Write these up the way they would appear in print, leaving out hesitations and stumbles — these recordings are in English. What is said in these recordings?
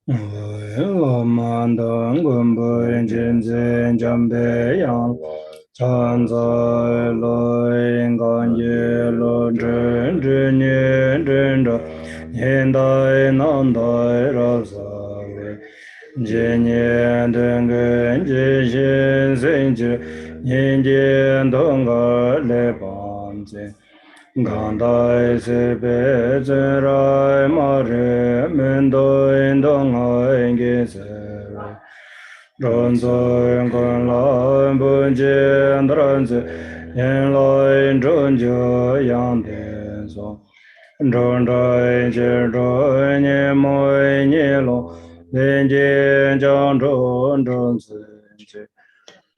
Man dong gom bo jin zhen jam bei yang chan zai loi gan ye lo zhen zhen ye zhen zhe yin dai nan dai ra sa wei jin ye deng gen ji xin zhen ji yin jian dong ga le ban zhen gan dai se bei zhen rai ma re men doi dong ai ge se rong zoi gong lai bun jian dran zi yin lai zhong jia yang dian song zhong zhai jie zhoi nie moi nie long lin jian jiang zhong zhong zi ji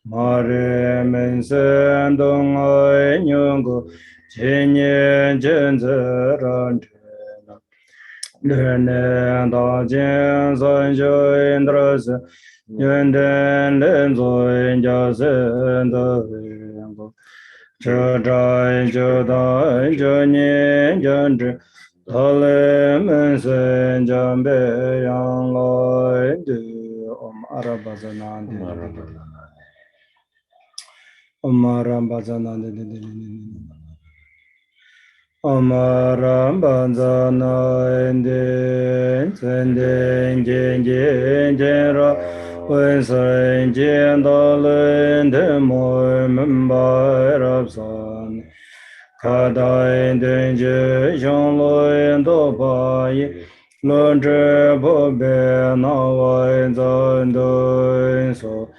ma re men sen dong ai nyung gu qin nian jian zi ran zhen Dēn dēn dā jian san xiu dra si yuan dēn dēn zui jia sen da yin gu zhe zhai jiu dai jiu nian jian zhi da le men sen jian bei yang lai di om arabazanan di om arabazanan di Amaram Banzana Indi Tsenden Jen Jen Jen Ra Wen San Jen Da Lin De Moi Mumbai Rab San Kada Indi Je Xiong Lo Do Pa Yi Lun Zhe Po Be Na Wai Zan Do So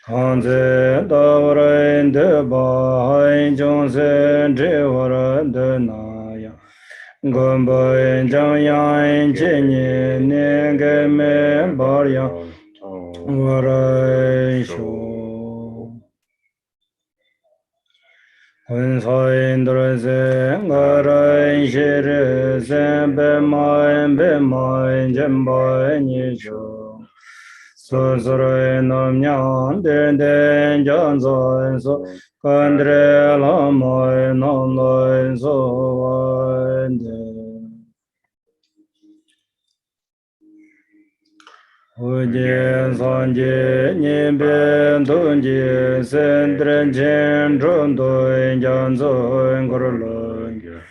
Han Zhe Da Ren De Ba Hai Zhong Sen Zhe Ren De Na Ya Gom Ba Yin Zhang Yang Yin Yin Nian Ge Me Ba Yang Wa Rai Shu Hun Sa Yin Dra Sen Ga Rai Shi Ri Sen Be Ma Yin Be Ma Yin Jen Ba Yin Yi Shu So Sura Nam Nyan Den Den Jan Zan So Kandre La Mai Nam Lai So Wan Den Hu Jian San Ji Nian Bian Dun Ji Sen Dren Chen Chun Dun Jan Zun Gur Lun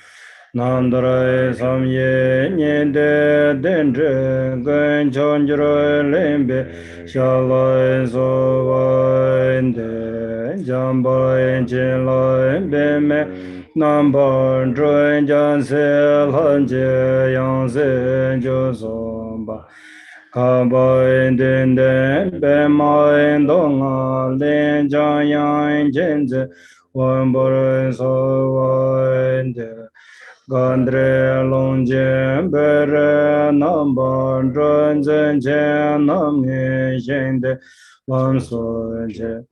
Nam Drai Sam Ye Nian De Den Zhen Gen Chon Jiro Lin Bi Xia Lai So Wan De Jiang Ba Yin Chin Lai Bi Me Nam Ba Zhun Jiang Se Lan Jie Yang Se Jiu Song Ba Ka Ba Yin Den Den Be Ma Yin Dong A Lin Jiang Yang Jin Zi Wan Bo Ren So Wan De Gandre Long Jian Be Re Nam Ban Zhuan Zhen Qian Nam Ni Xin De Wan Su Jie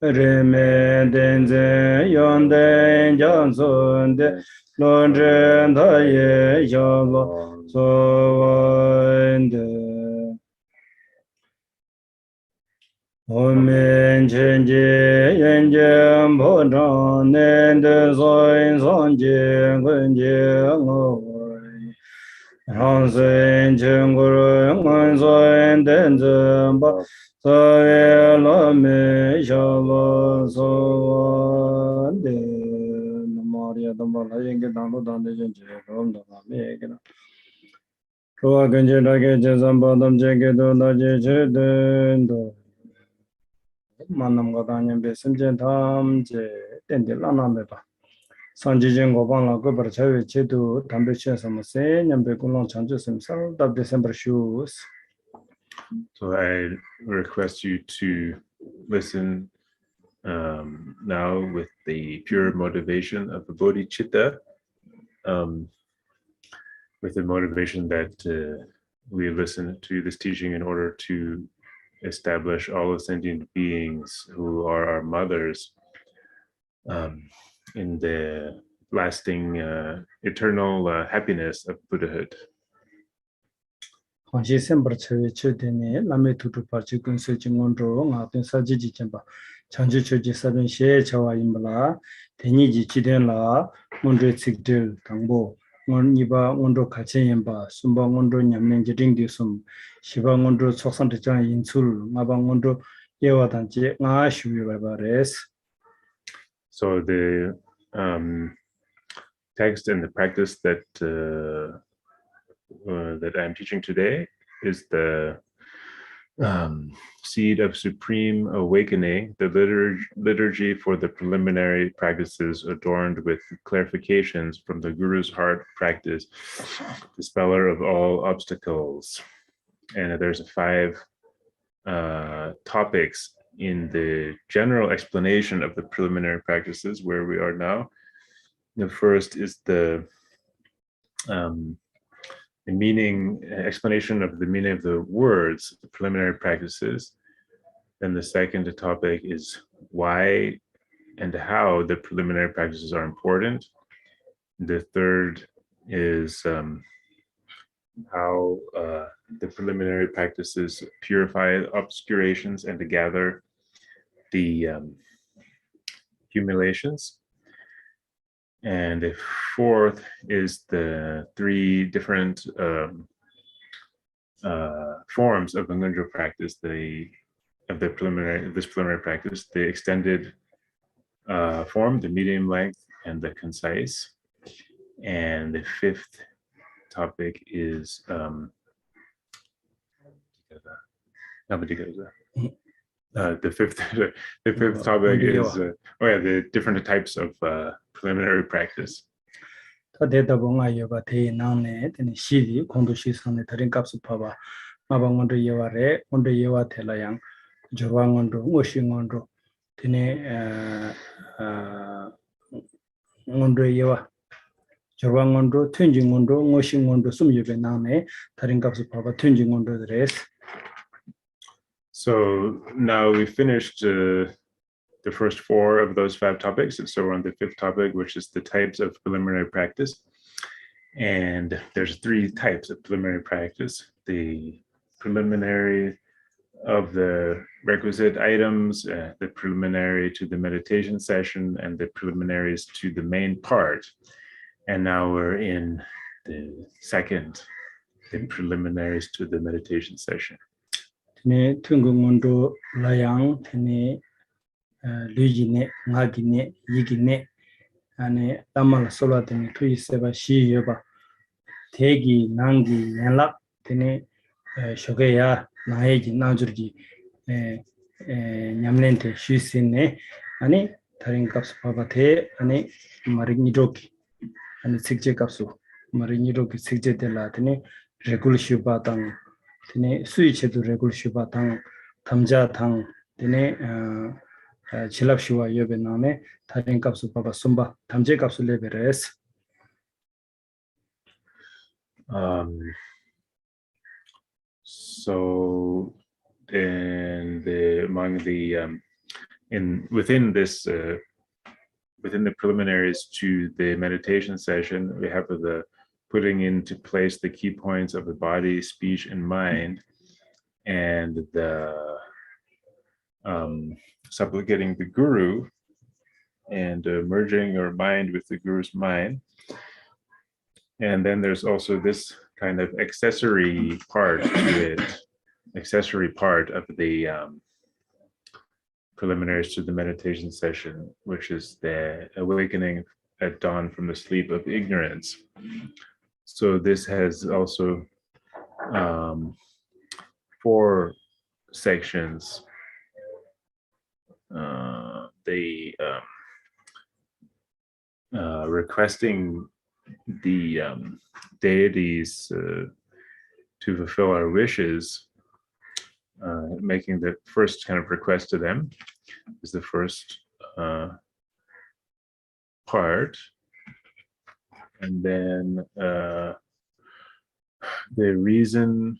Ri Me Den Zhen Yuan Den Jiang Sun De Lun Zhen Ta Ye Xia Lo So Wan De Omen chen je yen jian po zhang nen de so yin song jie gun jie ngo wei rang sen chen gu ru ngan so yin den zhen ba so ye lo me xia lo so wan de namo ria dam ba la yin ge dang lu dang de yin jie rom da ma me ge na shuwa gen jie da ge jie zan ba dam jie ge do da jie che den do 만남 거다니 베심제 담제 땡데 라나메바 산지진 고방라 거버 저위 제도 담배 취해서 뭐세 냠베 공론 장주심 살다 디셈버 슈스 So I request you to listen now with the pure motivation of the bodhicitta, with the motivation that we listen to this teaching in order to establish all the sentient beings who are our mothers in the lasting eternal happiness of Buddhahood. 황시 셈버 처위 처되네 남의 tukdrup barché künsel Ngöndro ngaten sajiji chemba chanju choji sabin she chawa imla teni ji chiden la mondre tsikdel tangbo Niba Ngöndro Kachenba, Sumba Ngöndro Nyamnen Jering Disum, Shiba Ngöndro Soxantijan Insul, Maba Ngöndro Yewatanche, Nga Shubares. So the text and the practice that that I'm teaching today is the Seed of Supreme Awakening, the liturgy for the preliminary practices adorned with clarifications from the Guru's heart practice, dispeller of all obstacles. And there's 5 topics in the general explanation of the preliminary practices where we are now. The first is the explanation of the meaning of the words, the preliminary practices. Then the second topic is why and how the preliminary practices are important. The third is how the preliminary practices purify obscurations and to gather the accumulations. And the fourth is the 3 different forms of the Ngöndro practice, this preliminary practice, the extended form, the medium length, and the concise. And the 5th topic is the 5th topic is the different types of preliminary practice. Data Bonga Yoga Te Nane, and Shidi, Kondushis on the Tarinkaps Pava, Mabangondo Yaware, Ondo Yawa Telayang, Jorwangondo, Washingondro, Tene Ondo Yawa, Jorwangondo, Tunjingondo, Washingondo, Sumyube Nane, Tarinkaps Pava, Tunjingondo the rest. So now we finished the first 4 of those 5 topics. And so we're on the 5th topic, which is the types of preliminary practice. And there's 3 types of preliminary practice: the preliminary of the requisite items, the preliminary to the meditation session, and the preliminaries to the main part. And now we're in the second, the preliminaries to the meditation session. Tene Tungungondo Layang, Tene Lugine, Nagine, Yigine, and Lamal Solatine, Tuiseba, Shi Yoba, Tegi, Nangi, Yala, Tene Shogeya, Naegi, Najurgi, Nyamlente, Shisine, Ani, Tarinkaps Pavate, Ani, Marinidoki, and Sikje Kapsu, Marinidoki, Sikje de Latine, Regul Shubatang, Tene Switch to Regul Shubatang, Tamja Tang, Tene Chilapshua Yobename, Tarinkaps Papa Sumba, Tamje Kapsu Leveres. So, within the preliminaries to the meditation session, we have the putting into place the key points of the body, speech, and mind, and the supplicating the Guru and merging your mind with the Guru's mind. And then there's also this kind of accessory part to it, accessory part of the preliminaries to the meditation session, which is the awakening at dawn from the sleep of ignorance. So this has also 4 sections. Requesting the deities to fulfill our wishes, making the first kind of request to them is the first part. And then the reason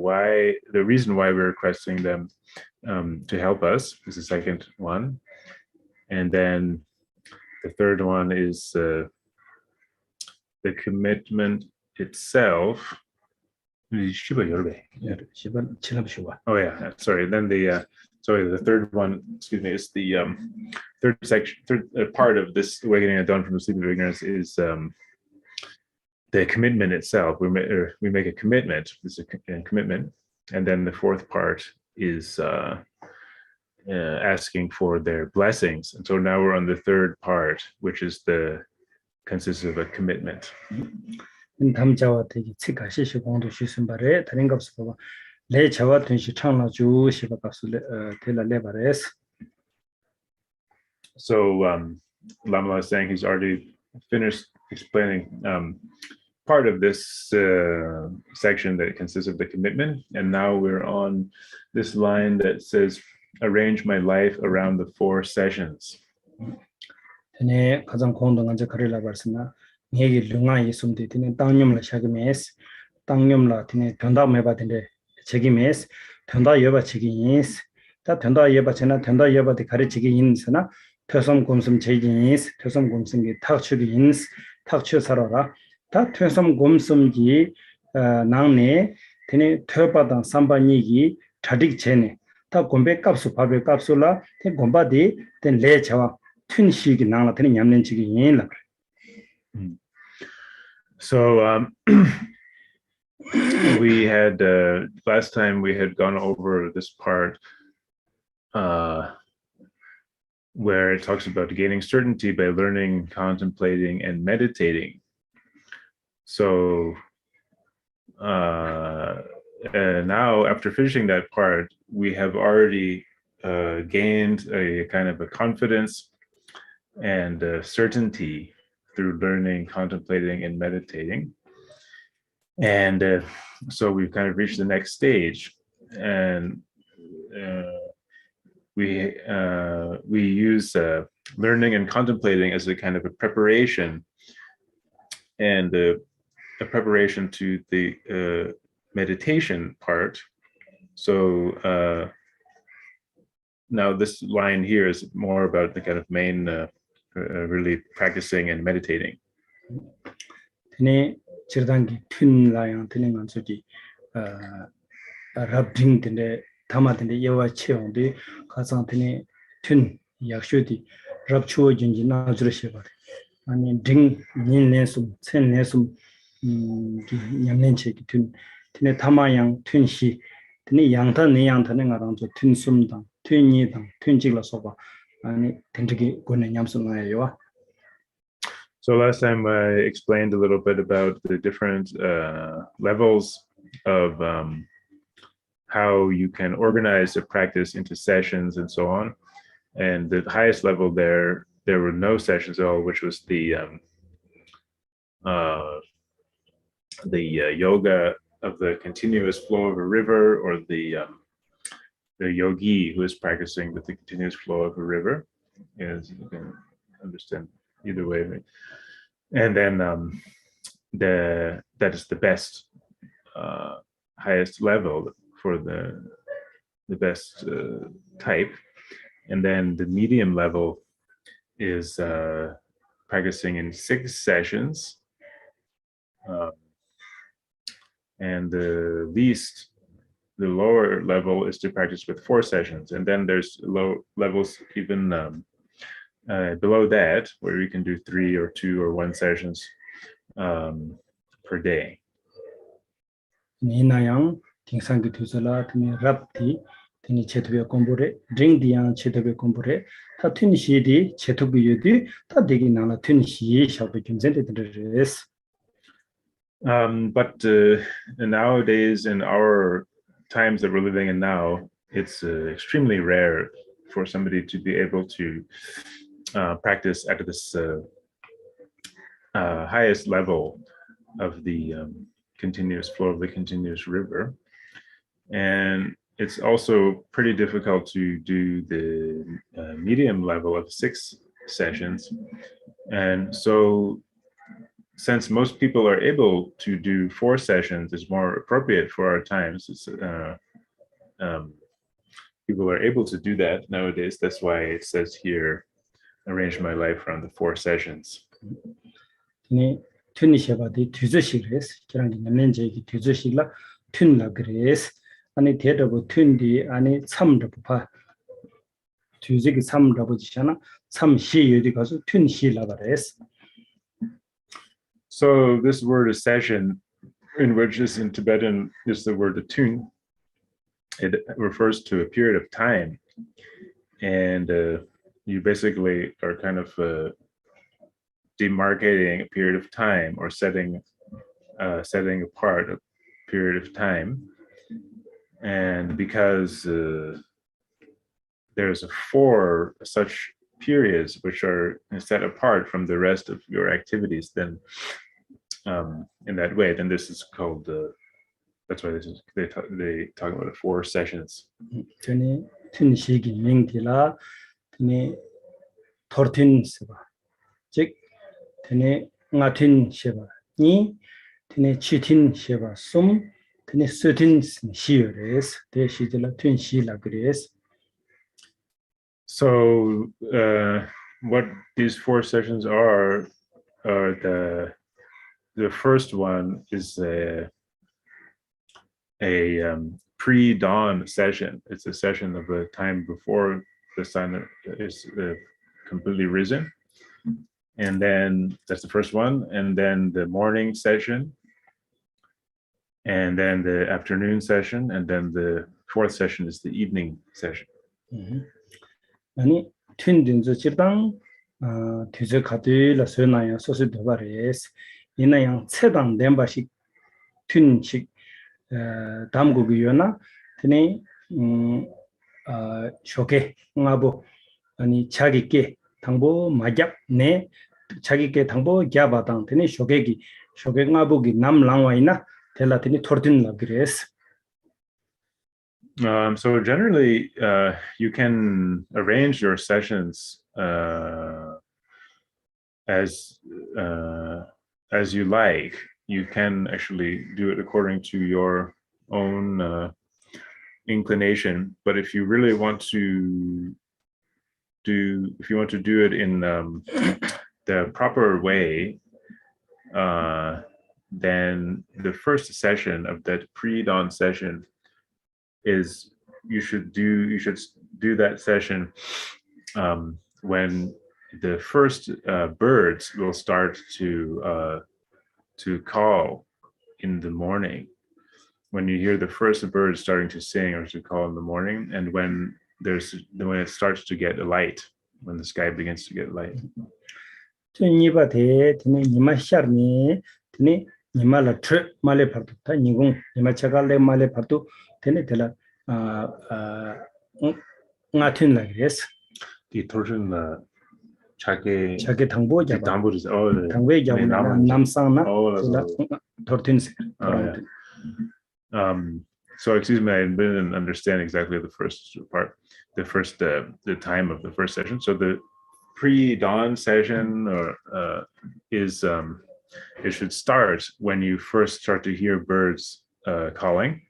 why we're requesting them to help us is the second one. And then the third one is the commitment itself Shiba Yorube. Chilabshuwa. Oh yeah, sorry. Then the third one, excuse me, is the third section, part of this awakening at dawn from the sleep of ignorance is the commitment itself. We make a commitment. This is a commitment, and then the fourth part is asking for their blessings. And so now we're on the third part, which is consists of a commitment. 담자와 되게 치가시시 공도 쉬순바래 다른 값을 보고 내 자와 된시 창나 주시바 값을 텔레바레스. So Lama is saying he's already finished explaining part of this section that consists of the commitment, and now we're on this line that says, arrange my life around the 4 sessions. 네, 가장 공동한 저 거리라 말씀나 얘기 룽아 예숨데 되는 땅념라 샤그메스 땅념라 되는 변다매 받는데 책임에스 변다 여바 책임이스 다 변다 여바 전에 변다 여바데 가르치기 인스나 퇴섬 곰섬 제진이스 퇴섬 곰섬기 탁추기 인스 탁추 살아라 다 퇴섬 곰섬기 낭네 되는 퇴바당 삼반이기 자딕 제네 다 곰배 값수 밥의 값수라 된 곰바디 된 레자와 튼시기 나라 되는 냠nen치기 인라. So we had last time we had gone over this part where it talks about gaining certainty by learning, contemplating, and meditating. So now, after finishing that part, we have already gained a kind of a confidence and certainty through learning, contemplating, and meditating. And so we've kind of reached the next stage, and we use learning and contemplating as a kind of a preparation, and a preparation to the meditation part. So now this line here is more about the kind of main really practicing and meditating. 네, 지르단기 튠라양 되는 안소지 랍딩데 담아든데 예와 체온데 가상되네 튠 약쇼디 랍추어 진지 나주르시바 아니 딩 닌내숨 첸내숨 냠nen체기 튠 드네 담아양 튠시 드네 양타 내양타는 가랑조 튠숨당 튠니당 튠직라서바 아니 된득이 고네 냠숨나예요. So last time I explained a little bit about the different levels of how you can organize a practice into sessions and so on. And the highest level there were no sessions at all, which was the yoga of the continuous flow of a river, or the yogi who is practicing with the continuous flow of a river. As you can understand either way, right? And then that is the best, highest level for the best type. And then the medium level is practicing in 6 sessions, and the lower level is to practice with 4 sessions. And then there's low levels even below that, where you can do 3 or 2 or 1 sessions per day. 니나양 딩상기 투설라 드니 랍디 드니 체토베 콤보레 링디양 체토베 콤보레 타 튠시디 체토비 유디 타 데기 나나 튠시 샤베 김센데 드레스. But nowadays, in our times that we're living in now, it's extremely rare for somebody to be able to practice at this highest level of the continuous flow of the continuous river. And it's also pretty difficult to do the medium level of 6 sessions. And so since most people are able to do 4 sessions, is more appropriate for our times. It's, people are able to do that nowadays. That's why it says here, arrange my life around the 4 sessions. 네, 튠니셔바디 뒤즈식레스. 저랑 냠nen제기 뒤즈식라 tun la gres ani thedabu tundi ani 참다부 파 뒤지기 참다부 지잖아 참시 여디 가서 튼시 라바레스. So this word is session, in which is in Tibetan is the word tun. It refers to a period of time, and you basically are kind of demarcating a period of time or setting apart a period of time. And because there's 4 such periods which are set apart from the rest of your activities, then in that way, then this is called that's why this is they talk about the 4 sessions. 전에 튼시기 링디라 전에 토르틴 세바 즉 전에 나틴 세바 니 전에 치틴 세바 숨 전에 스틴 시어레스 대시들라 튼시라 그레스. So what these 4 sessions are the first one is a pre-dawn session. It's a session of a time before the sun is completely risen, and then that's the first one. And then the morning session, and then the afternoon session, and then the 4th session is the evening session. 아니 튼든저 지방 뒤저 가들라 소나야 소스 도바레스 이나양 체당 렘바식 튼식 담고기요나 드네 쇼게 응아보 아니 자기께 당보 마잡 네 자기께 당보 갸바당 드네 쇼게기 쇼게응아보기 남랑와이나 텔라트니 토르틴라 그레스. So generally, you can arrange your sessions as you like. You can actually do it according to your own inclination. But if you really want to do it in the proper way, then the first session of that pre-dawn session is you should do that session when the first birds will start to call in the morning. When you hear the first bird starting to sing or to call in the morning, and when it starts to get light, when the sky begins to get light. 니바데 드네 니마 샤르니 드네 니마라 트르 말레 파르도 타 니공 니마 차갈레 말레 파르도 드네 텔라 나틴 라그레스. 이 토르는 자기 당보자 담보지 당외자 남상나 토르틴스. So excuse me, I didn't understand exactly the first part, the time of the first session. So the pre-dawn session is it should start when you first start to hear birds calling,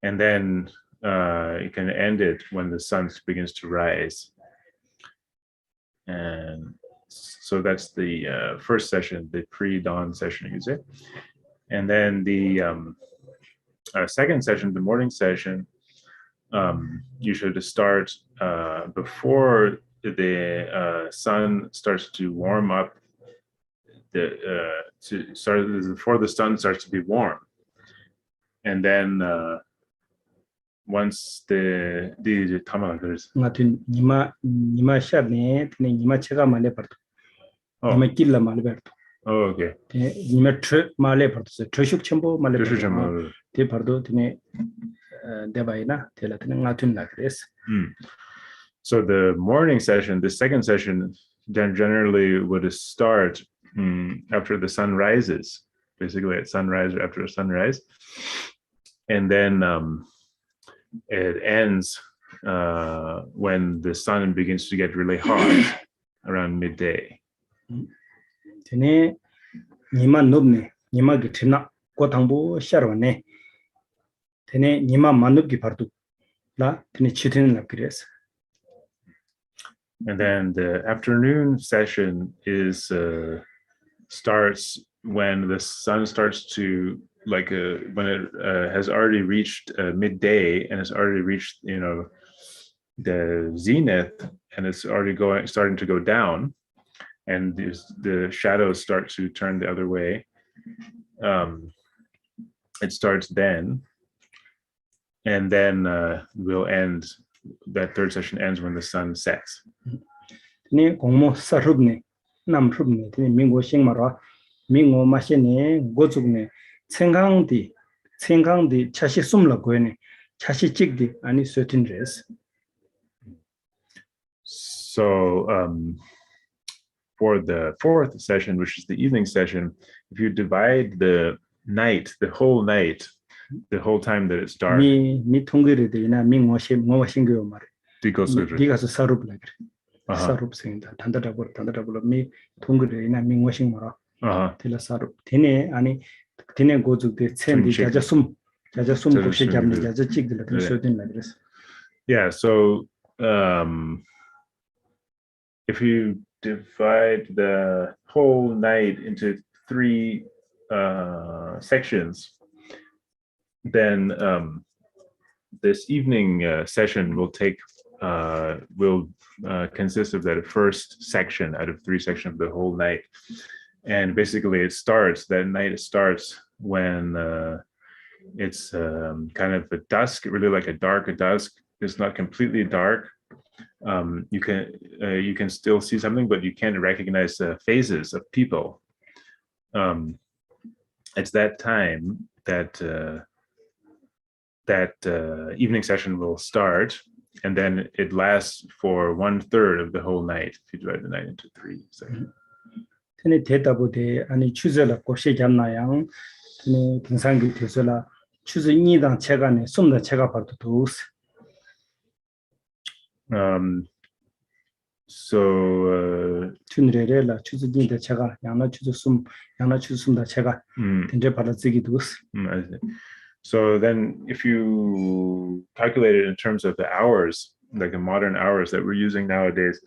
and then you can end it when the sun begins to rise. And so that's the first session, the pre-dawn session, you say. And then the second session, the morning session, you should start before the sun starts to warm up. Before the sun starts to be warm, and then once the tamalagers. 니마 샤네 드네 니마 체가 말레 파르도. 니마 길라 말레 파르도. Oh, okay. 니마 트 말레 파르도. 트슈크 첨보 말레 파르도. 데 파르도 드네 데바이나 텔라트네 나툰 라그레스. So the morning session, the second session, then generally would start after the sun rises, basically at sunrise or after sunrise, and then it ends when the sun begins to get really hot around midday. 드네 니마 높네 니마 기트나 고당보 샤르네 드네 니마 만눕기 파르도 라 드네 치트는 라그레스. And then the afternoon session is starts when the sun starts to like when it has already reached midday and it's already reached, the zenith, and it's already starting to go down, and the shadows start to turn the other way. It starts then, and then we'll end. That third session ends when the sun sets. 네 공모 사룹네 남룹네 네 민고 싱마라 민고 마시네 고죽네 생강디 차시 숨라고네 차시 찍디 아니 certain days. So for the fourth session, which is the evening session, if you divide the night, the whole night, the whole time that it's dark. 미 통계를 되나 민고 싱고 말에. 디가서 사룹라 그래. 사룹 생다 단다라고 미 통계를 민고 싱마라. 텔라 사룹 되네 아니 되네 고죽데 첸디 자자숨 곱시 잡네 자자 찍들 certain like this. Yeah, so if you divide the whole night into 3 sections, then this evening session will consist of that first section out of 3 sections of the whole night. And basically that night starts when it's kind of a dusk, really like a dusk. It's not completely dark. You can still see something, but you can't recognize the faces of people. It's that time that evening session will start, and then it lasts for 1/3 of the whole night if you divide the night into 3 sections. 테네 대답부대 아니 추절라 고시 잡나양 테네 등상기 되서라 추절 이당 체간에 숨다 체가 봐도 도스. So 춘레레라 추즈진데 제가 양나 추즈숨다 제가 된데 받아지기 두스. So then if you calculate it in terms of the hours, like the modern hours that we're using nowadays,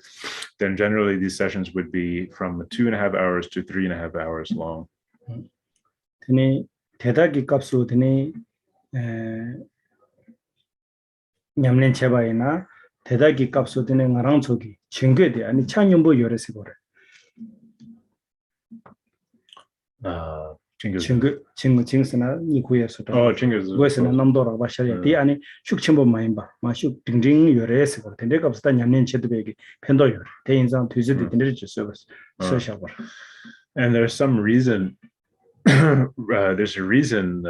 then generally these sessions would be from 2.5 hours to 3.5 hours long. 드니 대다기 값으로 드니 냠낸 제바이나 대다기 값으로 드니 나랑 저기 증거대 아니 창연보 열에서 거래. 증거나 이 구에서 구에서나 남도라 바샤야 디 아니 숙침보 마인바 마숙 딩딩 열에서 거래. 근데 값다 냠낸 제도백이 펜도 열 대인상 뒤즈디 dinner 서비스 서샤버. And there's some reason there's a reason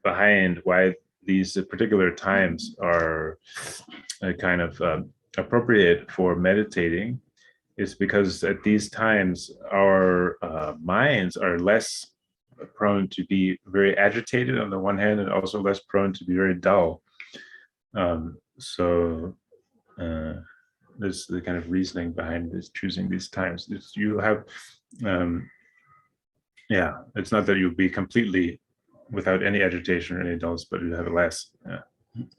behind why these particular times are kind of appropriate for meditating. Is because at these times our minds are less prone to be very agitated on the one hand, and also less prone to be very dull. So there's the kind of reasoning behind this choosing these times. You have it's not that you'll be completely without any agitation or any dullness, but you have less.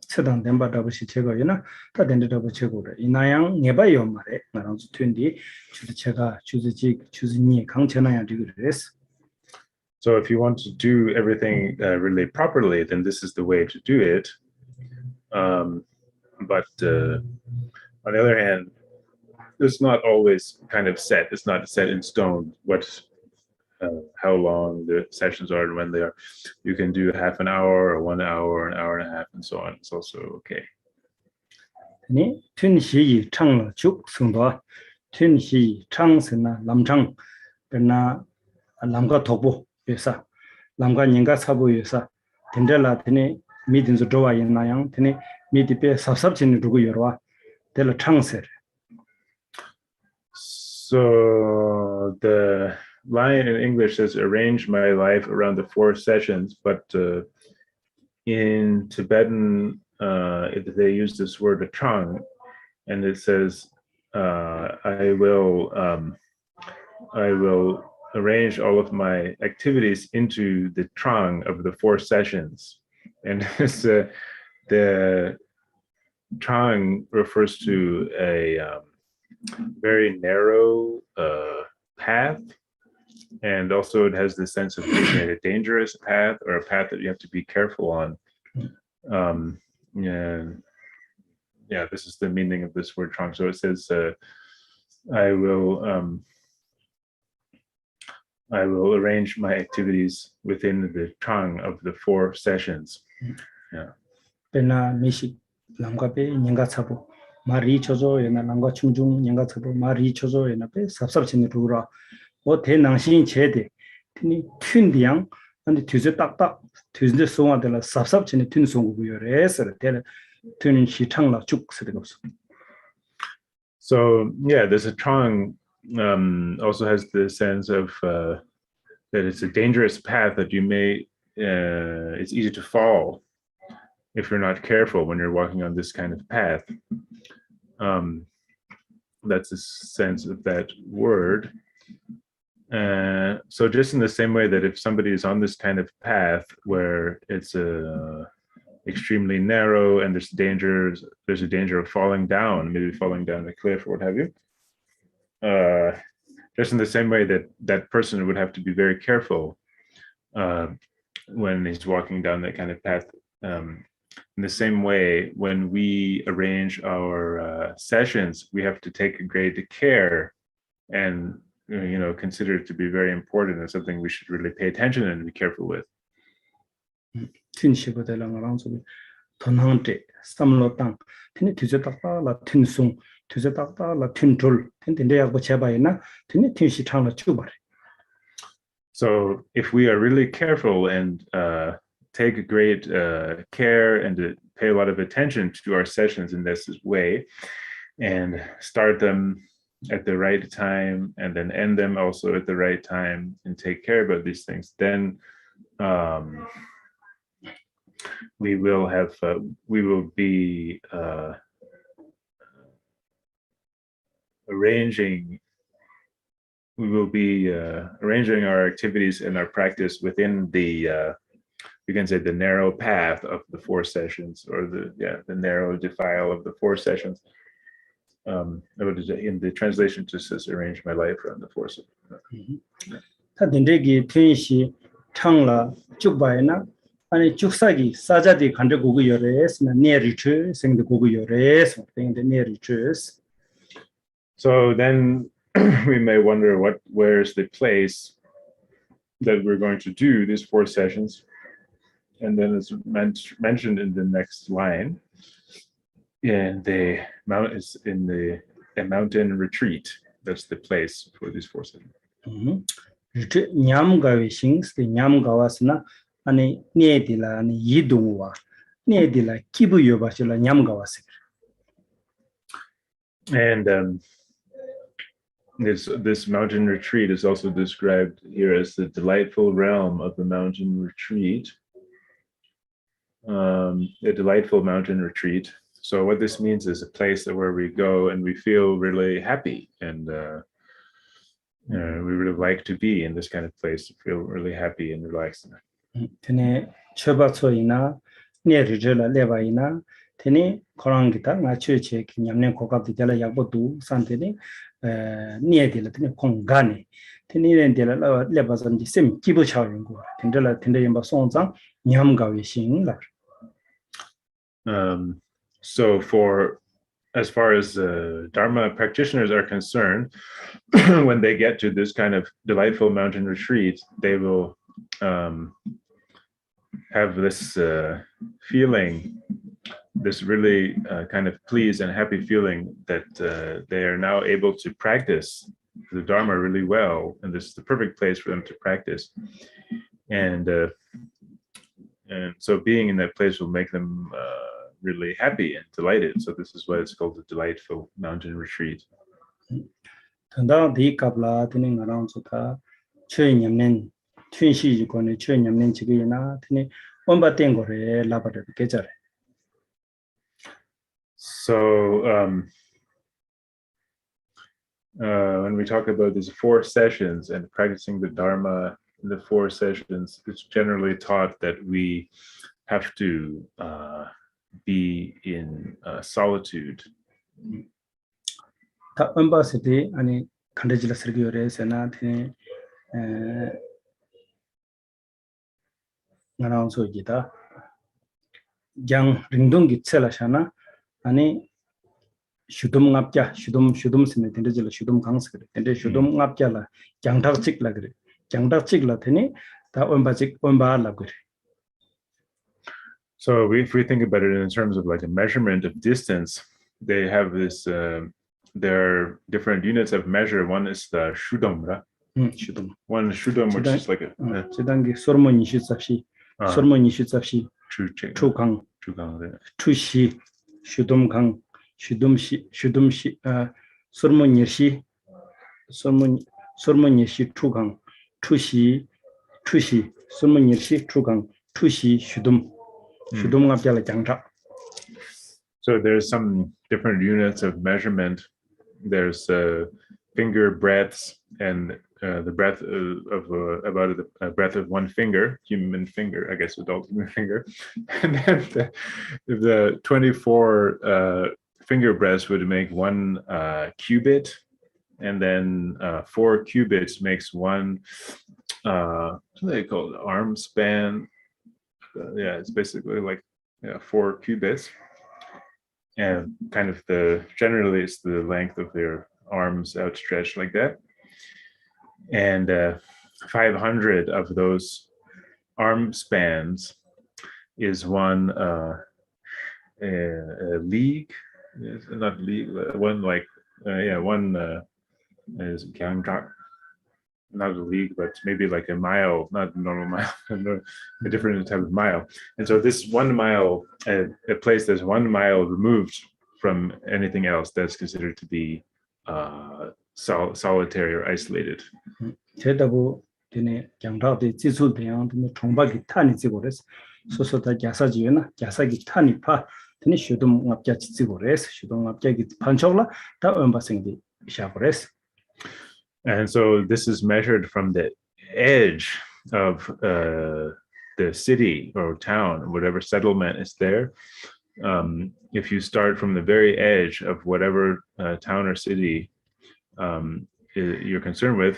세단 덴바다부시 제거이나 다 덴데다부 제거래. 이나양 네바요 말에 나랑 튜인디 제가 주즈니 강천나야 되그레스. So if you want to do everything really properly, then this is the way to do it. But on the other hand, it's not always kind of set. It's not set in stone how long the sessions are and when they are. You can do half an hour or 1 hour, an hour and a half, and so on. It's also okay. 네, 춘시이 창로 쭉 승도 춘시 창스나 남창 그나 남가 도보 회사 남가 인가 사부 회사 된들라 되네 미딘즈 도와 있나양 되네 미디페 섭섭진 두고 열와 될 창세. So the line in English says arrange my life around the 4 sessions, but in Tibetan they use this word achang, and it says I will arrange all of my activities into the trang of the 4 sessions. And it's, the trang refers to a very narrow path And also it has the sense of being a dangerous path or a path that you have to be careful on. Yeah, this is the meaning of this word trong. So it says, I will arrange my activities within the trong of the 4 sessions. Yeah. Pena mishi lamga pe nyanga chabo mari chozo ena lamga chungjung nyanga chabo mari chozo ena pe sapsap chini rura o te nangshin chede tini tun diang ande tyuze taktak tyuze songa de la sapsap chini tun songu gu yore sere tele tun shi chang la chuk sere gos. So yeah, there's a trong also has the sense of that it's a dangerous path that you may it's easy to fall if you're not careful when you're walking on this kind of path. That's the sense of that word. So just in the same way that if somebody is on this kind of path where it's extremely narrow and there's a danger of falling down, maybe falling down a cliff or what have you. Just in the same way that that person would have to be very careful when he's walking down that kind of path. In the same way, when we arrange our sessions, we have to take great care and consider it to be very important and something we should really pay attention and be careful with. So if we are really careful and take great care and pay a lot of attention to our sessions in this way and start them at the right time and then end them also at the right time and take care about these things, then we will be arranging our activities and our practice within the you can say the narrow path of the 4 sessions, or the narrow defile of the 4 sessions. In the translation just says arrange my life around the 4 sessions. 아니 죽사기 사자디 간데 고고 요레스 나 네리츠 생데 고고 요레스 땡데 네리츠스. So then we may wonder where's the place that we're going to do these 4 sessions, and then it's mentioned in the next line. And the mountain is in a mountain retreat. That's the place for these 4 sessions. 냠가위 싱스 냠가와스나 아니 니에딜라 아니 이동와 니에딜라 기부여바실라 냠가와스. And this mountain retreat is also described here as the delightful realm of the mountain retreat. A delightful mountain retreat. So what this means is a place where we go and we feel really happy, and we really like to be in this kind of place, to feel really happy and relaxed. 테네 처바초이나 네르젤라 레바이나 테네 코랑기타 나츠체 기냠네 고갑디텔라 약보두 산테네 니에딜라 테네 공간에 테네렌델라 레바잔디 셈 기부차용고 텐델라 텐데임바 송장 냠가위싱라. So as far as Dharma practitioners are concerned, when they get to this kind of delightful mountain retreat, they will have this feeling, this really kind of pleased and happy feeling that they are now able to practice the Dharma really well, and this is the perfect place for them to practice. And so being in that place will make them really happy and delighted. So this is why it's called the delightful mountain retreat. So when we talk about these 4 sessions and practicing the Dharma in the 4 sessions, it's generally taught that we have to be in solitude. 나랑 소기다 장 링동기 첼라샤나 아니 슈돔 납자 슈돔 스네 텐데질 슈돔 강스 텐데 슈돔 납자라 장탁 찍라 그래 장탁 찍라 테니 다 온바직 온바라 그래. So if we think about it in terms of like a measurement of distance, they have this there are different units of measure. One is the shudom, right? 슈돔. One shudom, which is like a 제단기 소르몬 이슈잡시 소르몬 이슈잡시 추강 추시 슈돔강 슈돔시 소르몬 예시 소르몬 예시 추강 추시 소르몬 예시 추강 추시 슈돔 앞자라 장착. So there's some different units of measurement. There's finger breadths and the breadth of about the breadth of one finger, human finger, I guess adult human finger, and then the 24 finger breadths would make one cubit, and then 4 cubits makes one what do they call it? Arm span. Yeah, it's basically like 4 cubits, and kind of generally it's the length of their arms outstretched like that, and 500 of those arm spans is one league, not league, one like one is gangrak, not a league, but maybe like a mile, not a normal mile, a different type of mile. And so this 1 mile, a place that's 1 mile removed from anything else, that's considered to be solitary or isolated. 제다부 되네 장라데 지수 대양 되네 총박이 탄이 지고레스 소소다 야사지요나 야사기 탄이 파 되네 슈돔 앞자 지고레스 슈돔 앞자기 판초라 다 엄바생디 샤고레스. And so this is measured from the edge of the city or town, whatever settlement is there. If you start from the very edge of whatever town or city you're concerned with,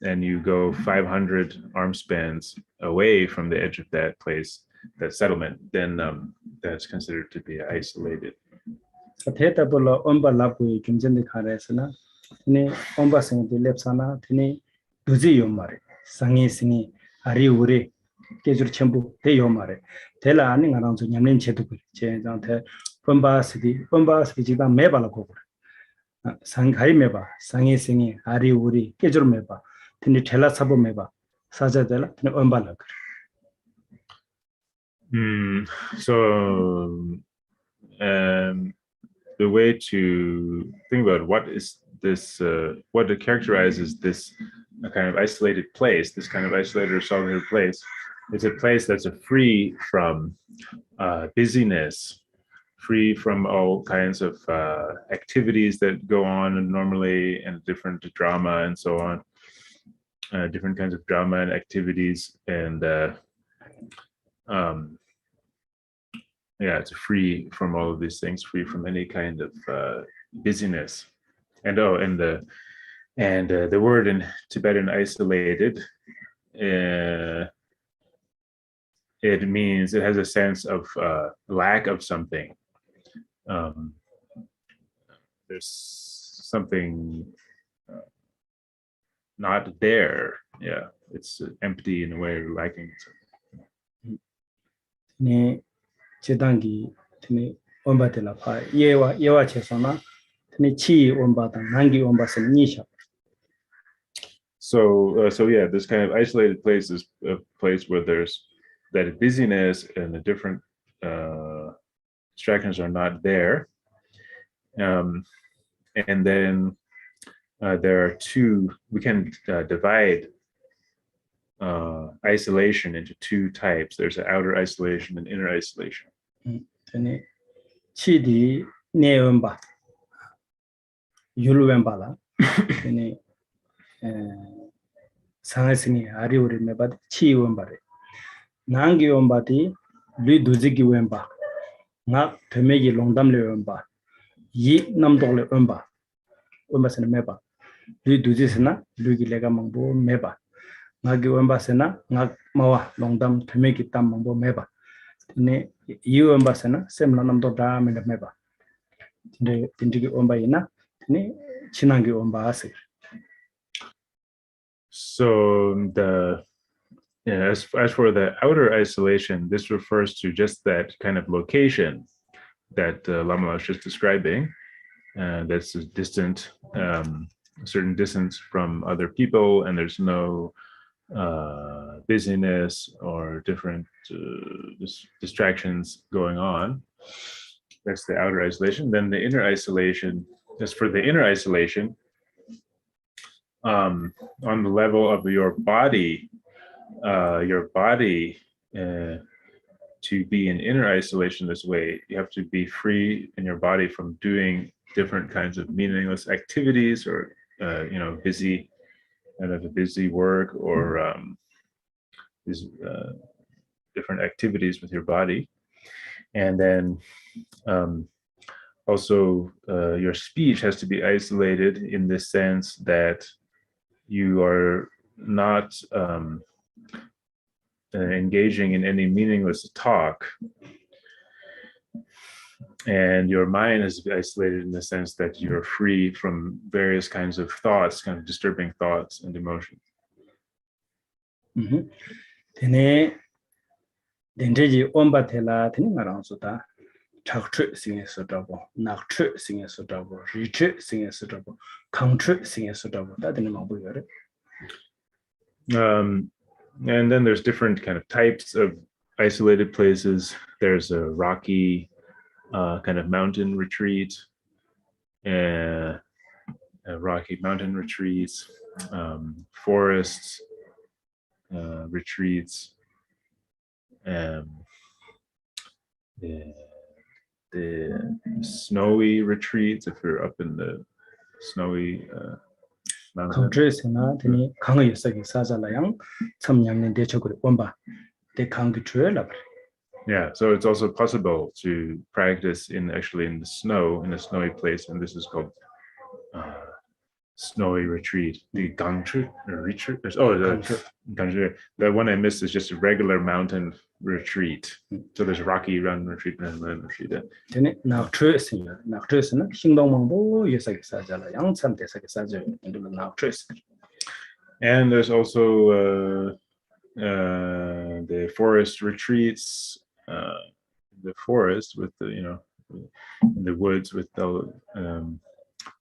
and you go 500 arm spans away from the edge of that place, that settlement, then that's considered to be isolated. 네 엄바생들 랩사나 드니 두지요 말에 상해승이 아리우리 계절 전부 대요 말에 대라 아닌 거랑 좀 냠낸 제도 그 제한테 범바스디 지다 매발고 그래 상가이 매바 상해승이 아리우리 계절 매바 드니 텔라 사보 매바 사자들 드니 엄발라 그래. So the way to think about what is this, what characterizes this kind of isolated place, this kind of isolated or solitary place, is a place that's free from busyness, free from all kinds of activities that go on normally, and different drama and so on, different kinds of drama and activities, and it's free from all of these things, free from any kind of busyness. And the word in Tibetan isolated, it means, it has a sense of lack of something. There's something not there. Yeah, it's empty in a way, lacking something. 네 제단기 네 엄바텔라 파 예와 체소나 So yeah, this kind of isolated place is a place where there's that busyness and the different distractions are not there. And then there are two, we can divide isolation into 2 types. There's an outer isolation and inner isolation. 치디 네음바 율루엠발라 네 상하스니 아리오리 메바디 치원바레 난기원바디 리두지기원바 나 페메기 롱담레원바 이 남동레 원바 원바스네 메바 리두지스나 루기레가 망보 메바 ngagi wambasena ngak mawa longdam themeki tam mangbo meba ne yu wambasena semla namdo da meba de tindigi wambaina ne chinangi wambase. So as for the outer isolation, this refers to just that kind of location that Lama was just describing. That's a distant, a certain distance from other people, and there's no busyness or different distractions going on. That's the outer isolation. Then the inner isolation, as for the inner isolation, on the level of your body, to be in inner isolation this way, you have to be free in your body from doing different kinds of meaningless activities or busy work or these different activities with your body. And then also your speech has to be isolated in the sense that you are not engaging in any meaningless talk, and your mind is isolated in the sense that you're free from various kinds of thoughts, kind of disturbing thoughts and emotions. Tene dendeji ombatela tene ngaransuta chakchu singe sotabo nakchu singe sotabo richu singe sotabo kangchu singe sotabo ta tene mabu yore. And then there's different kind of types of isolated places. There's a rocky kind of mountain retreat, rocky mountain retreats, forests retreats, the snowy retreats if you're up in the snowy mountain. Yeah, so it's also possible to practice in the snow, in a snowy place, and this is called snowy retreat. The Gangchu retreat. The one I missed is just a regular mountain retreat. So there's rocky mountain retreat and mountain retreat. And there's also the forest retreats, the forest with the in the woods with the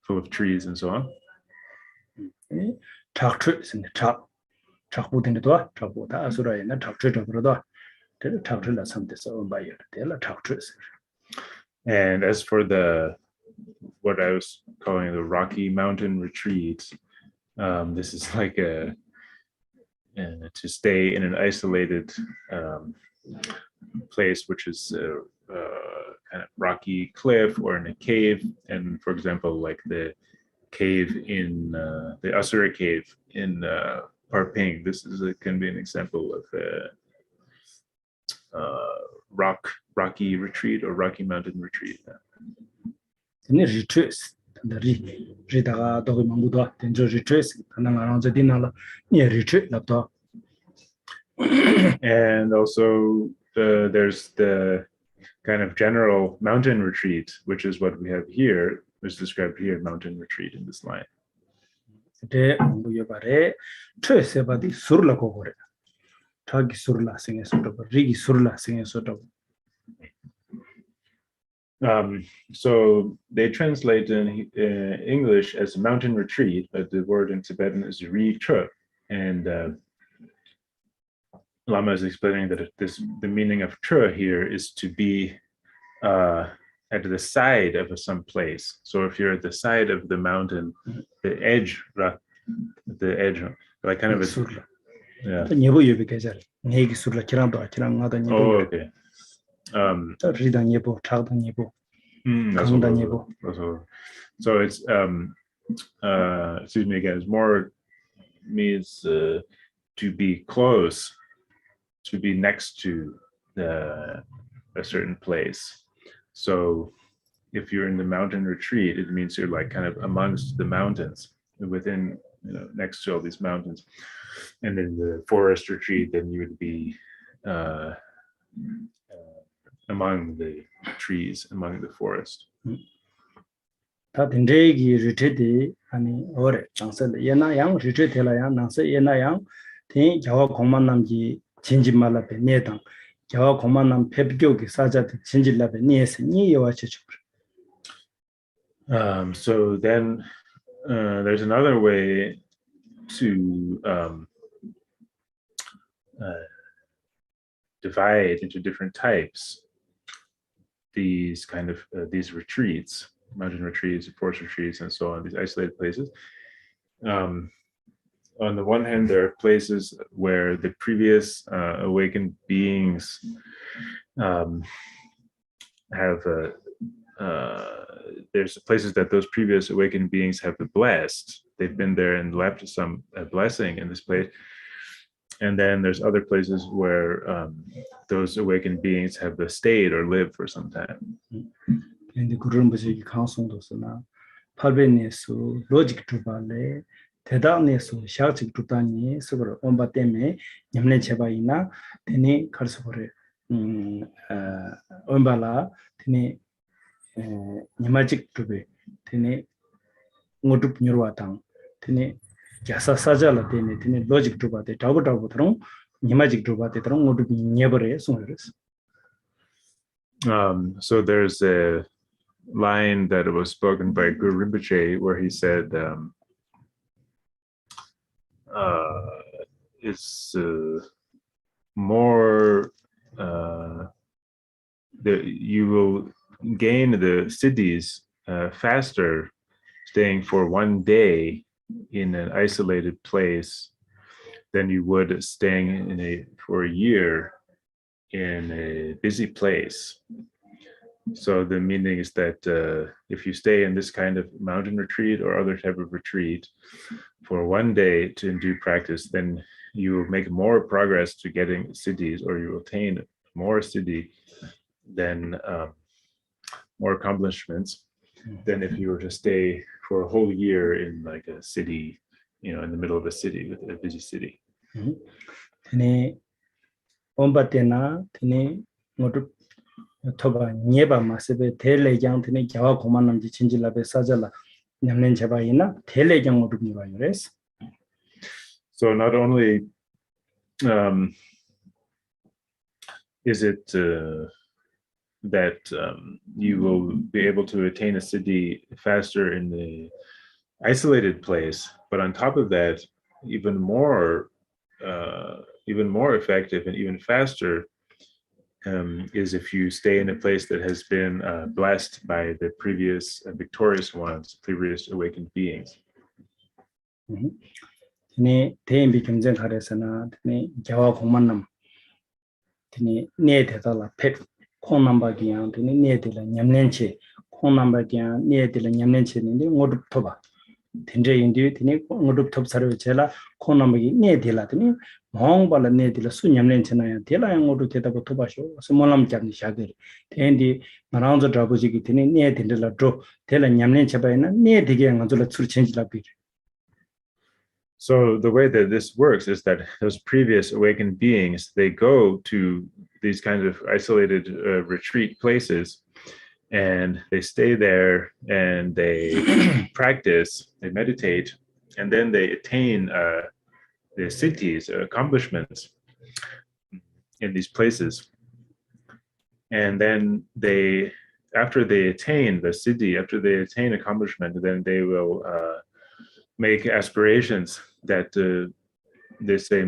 full of trees and so on. And as for what I was calling the Rocky Mountain retreat, this is like to stay in an isolated place, which is kind of rocky cliff or in a cave. And for example, like the cave in the Asura cave in Parping, this can be an example of a rocky retreat or Rocky Mountain retreat. And also there's the kind of general mountain retreat, which is what we have here, is described here, mountain retreat in this line. So they translate in English as mountain retreat, but the word in Tibetan is ri chö. And Lama is explaining that the meaning of chö here is to be at the side of some place. So if you're at the side of the mountain, the edge, like kind of a yeah. Oh, okay. So it's excuse me again, it's more means to be close, to be next to a certain place. So if you're in the mountain retreat, it means you're like kind of amongst the mountains, within next to all these mountains. And in the forest retreat, then you would be among the trees, among the forest. 다 된대기 리트디 아니 오래 장설 예나 양 리트텔라 양 나서 예나 양 대 겨와 공만남지 진진말라베 내당 겨와 공만남 폐비교기 사자들 진진라베 니에서 니여와 지죠. So then there's another way to divide into different types these kind of these retreats, mountain retreats, forest retreats, and so on, these isolated places. On the one hand, there are places where the previous awakened beings have there's places that those previous awakened beings have blessed. They've been there and left some blessing in this place. And then there's other places where those awakened beings have stayed or lived for some time. 근데 그런 것이 강성도서나 팔베네스 로직 두발레 대단해서 샤직 두단이 서로 온바 때문에 냠내 제바이나 되니 갈수버레 온발라 되니 니마직 두베 되니 모두 뉴르와당 되니 야사사자라 되니 되니 로직 두바데 다부다부처럼 니마직 두바데처럼 모두 녀버레 송르스. So there's a line that was spoken by Guru Rinpoche where he said, it's more you will gain the siddhis faster staying for one day in an isolated place than you would staying for a year in a busy place. So the meaning is that if you stay in this kind of mountain retreat or other type of retreat for one day to do practice, then you will make more progress to getting siddhis, or you will attain more siddhi than more accomplishments than if you were to stay for a whole year in like a city, in the middle of a city, with a busy city. 온바테나 테네 모두 토바 녜바 마세베 텔레장 테네 겨와 고만남지 진질라베 사잘라 냠낸 제바이나 텔레장 모두 미와요레스. So not only is it that you will be able to attain a siddhi faster in the isolated place, but on top of that, even more effective and even faster is if you stay in a place that has been blessed by the previous victorious ones, previous awakened beings. 테네 대인비 경쟁하래서나 테네 겨와 고만남 테네 네데달라 팩 콩남바기야 테네 네데라 냠nen체 콩남바기야 네데라 냠nen체인데 모두 토바 텐제 인디 테네 모두 톱사르 제라 콩남바기 네데라 테네 몽발라 네데라 수냠nen체나야 데라 모두 데다고 토바쇼 스몰람 잡니 샤게 텐디 마나운저 드라보지기 테네 네데라 드 데라 냠nen체 바이나 네데게 안줄라 출 체인지라 비. So the way that this works is that those previous awakened beings, they go to these kinds of isolated retreat places, and they stay there and they practice, they meditate, and then they attain the siddhis, accomplishments in these places. And then after they attain the siddhi, after they attain accomplishment, then they will make aspirations that they say,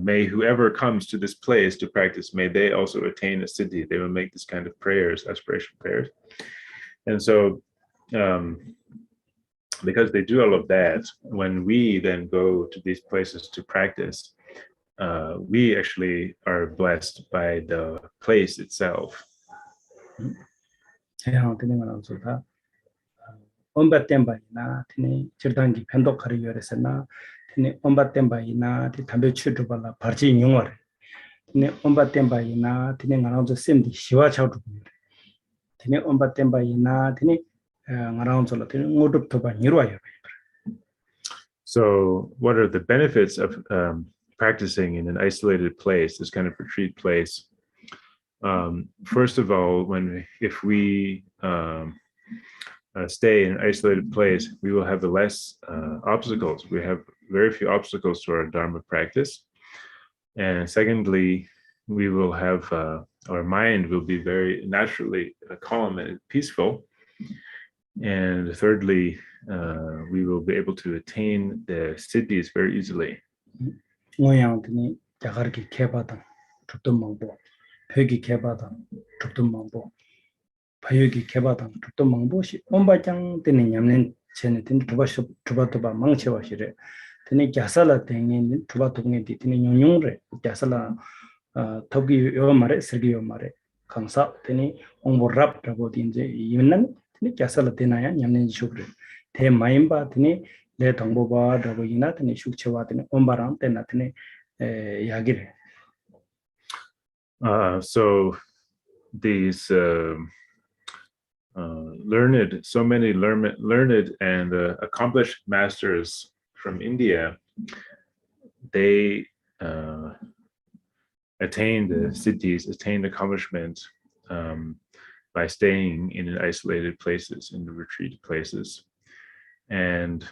may whoever comes to this place to practice, may they also attain a siddhi. They will make this kind of prayers, aspiration prayers. And so because they do all of that, when we then go to these places to practice, we actually are blessed by the place itself. 온바템바이나 테네 절단기 편독하리 요레서나 테네 온바템바이나 티 담배 추두발라 바르지 융어레 테네 온바템바이나 테네 나라운저 셈디 시와차우두 테네 온바템바이나 테네 나라운저로 테네 모두토바 니로아요. So what are the benefits of practicing in an isolated place, this kind of retreat place? First of all, if we stay in an isolated place, we will have less obstacles. We have very few obstacles to our Dharma practice. And secondly, we will have, our mind will be very naturally calm and peaceful. And thirdly, we will be able to attain the siddhis very easily. 모양들이 자가르기 개바당 죽던 망보, 벽이 개바당 죽던 망보, 바육이 개바당 죽던 망보시 온바장 때는 냠는 쟤네 된 두바도바 망쳐와시래. 되네 야살라 땡인 두바도게 되네 용용래 야살라 덕이 요 말에 설기 요 말에 강사 되네 옹보랍라고 이제 이는 되네 야살라 되나야 냠는 쇼그래. 대 마임바 되네 내 동보바라고 이나 되네 숙체와 되네 온바랑 때나 되네 야기래. So these so many learned and accomplished masters from India, they attained the siddhis, attained accomplishment by staying in isolated places, in the retreat places. And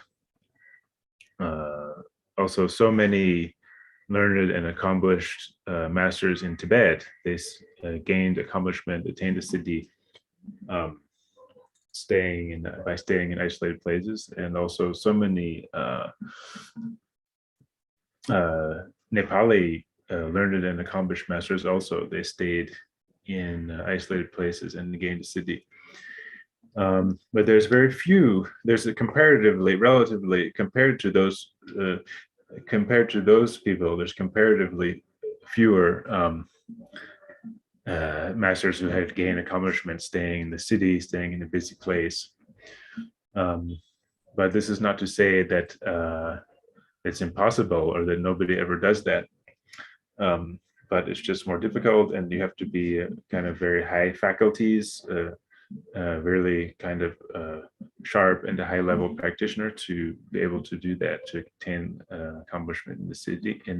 also so many learned and accomplished masters in Tibet, they gained accomplishment, attained a siddhi by staying in isolated places. And also so many Nepali learned and accomplished masters also, they stayed in isolated places and gained a siddhi. But there's very few, there's a relatively, compared to those people, there's comparatively fewer masters who had gained accomplishment staying in the city, staying in a busy place. But this is not to say that it's impossible or that nobody ever does that. But it's just more difficult, and you have to be kind of very high faculties, really kind of sharp and a high level practitioner to be able to do that, to attain accomplishment in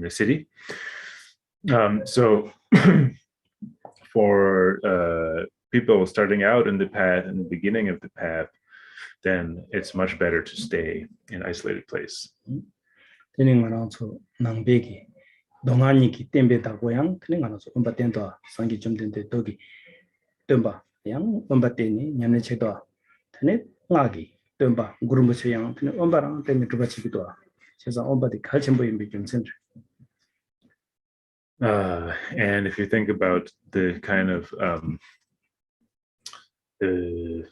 the city. So for people starting out in the path, in the beginning of the path, then it's much better to stay in an isolated place. 동안이기 때문에다 고향 틀린 거라서 엄바텐도 상기 좀 된데 도기 뜸바 양 엄바텐이 냠네 책도 테네 나기 뜸바 구름부터 양 테네 엄바랑 때문에 두바치기도 그래서 엄바디 갈침 보임 비좀 센터. And if you think about the kind of the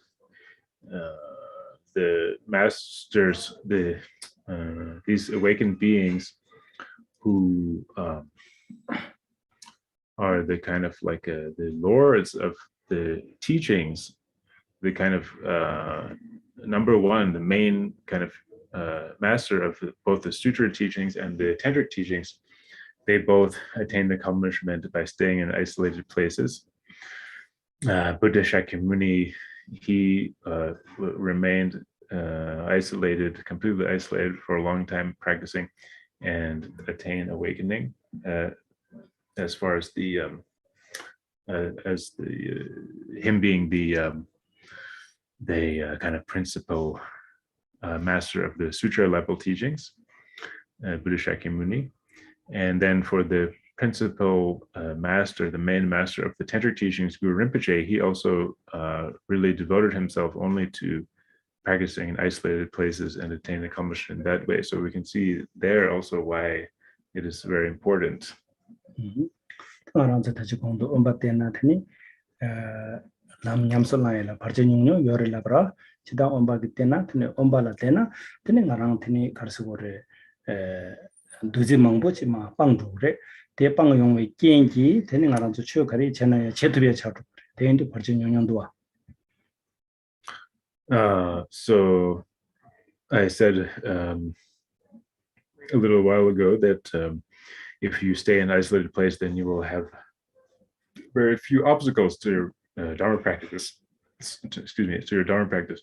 masters, these awakened beings who are the kind of like the lords of the teachings, the kind of number one, the main kind of master of both the sutra teachings and the tantric teachings, they both attained accomplishment by staying in isolated places. Buddha Shakyamuni, he remained isolated, completely isolated for a long time, practicing and attain awakening. As far as him being the kind of principal master of the sutra level teachings, Buddha Shakyamuni. And then for the principal master, the main master of the tantric teachings, Guru Rinpoche, he also really devoted himself only to practicing in isolated places and attain accomplishment that way. So we can see there also why it is very important. So I said a little while ago that if you stay in an isolated place, then you will have very few obstacles to your Dharma practice. Excuse me, to your Dharma practice.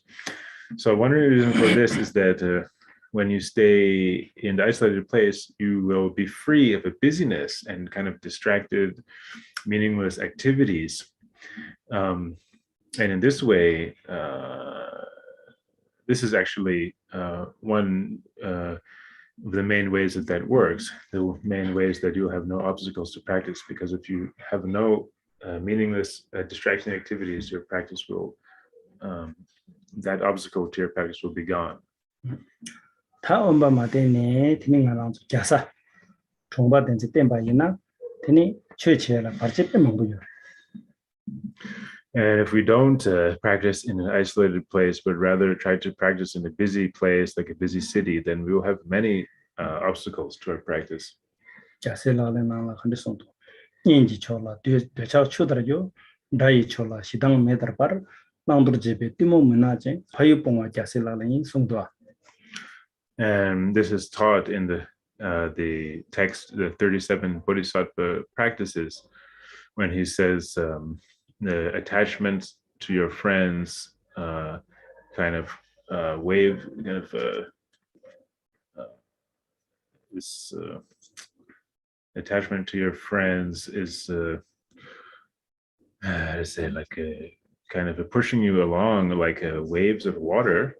So one reason for this is that when you stay in the isolated place, you will be free of a busyness and kind of distracted, meaningless activities. And in this way, this is actually one of the main ways that works, the main ways that you'll have no obstacles to practice, because if you have no meaningless distracting activities, your practice will, that obstacle to your practice will be gone. 다 엄바 마데네 티닝하랑 자사 총바 된지 땜바이나 티니 최치라 바르체페 망부요. And if we don't practice in an isolated place, but rather try to practice in a busy place, like a busy city, then we will have many obstacles to our practice. 자세라레나라 컨디션도 인지 초라 되차 추더라요. 다이 초라 시당 메더바르 망두르제베 티모 문나제 파이뽕와 자세라레인 송도아. And this is taught in the text, the 37 Bodhisattva Practices, when he says the attachment to your friends, kind of wave, kind of this attachment to your friends is, how to say, like a kind of pushing you along like waves of water,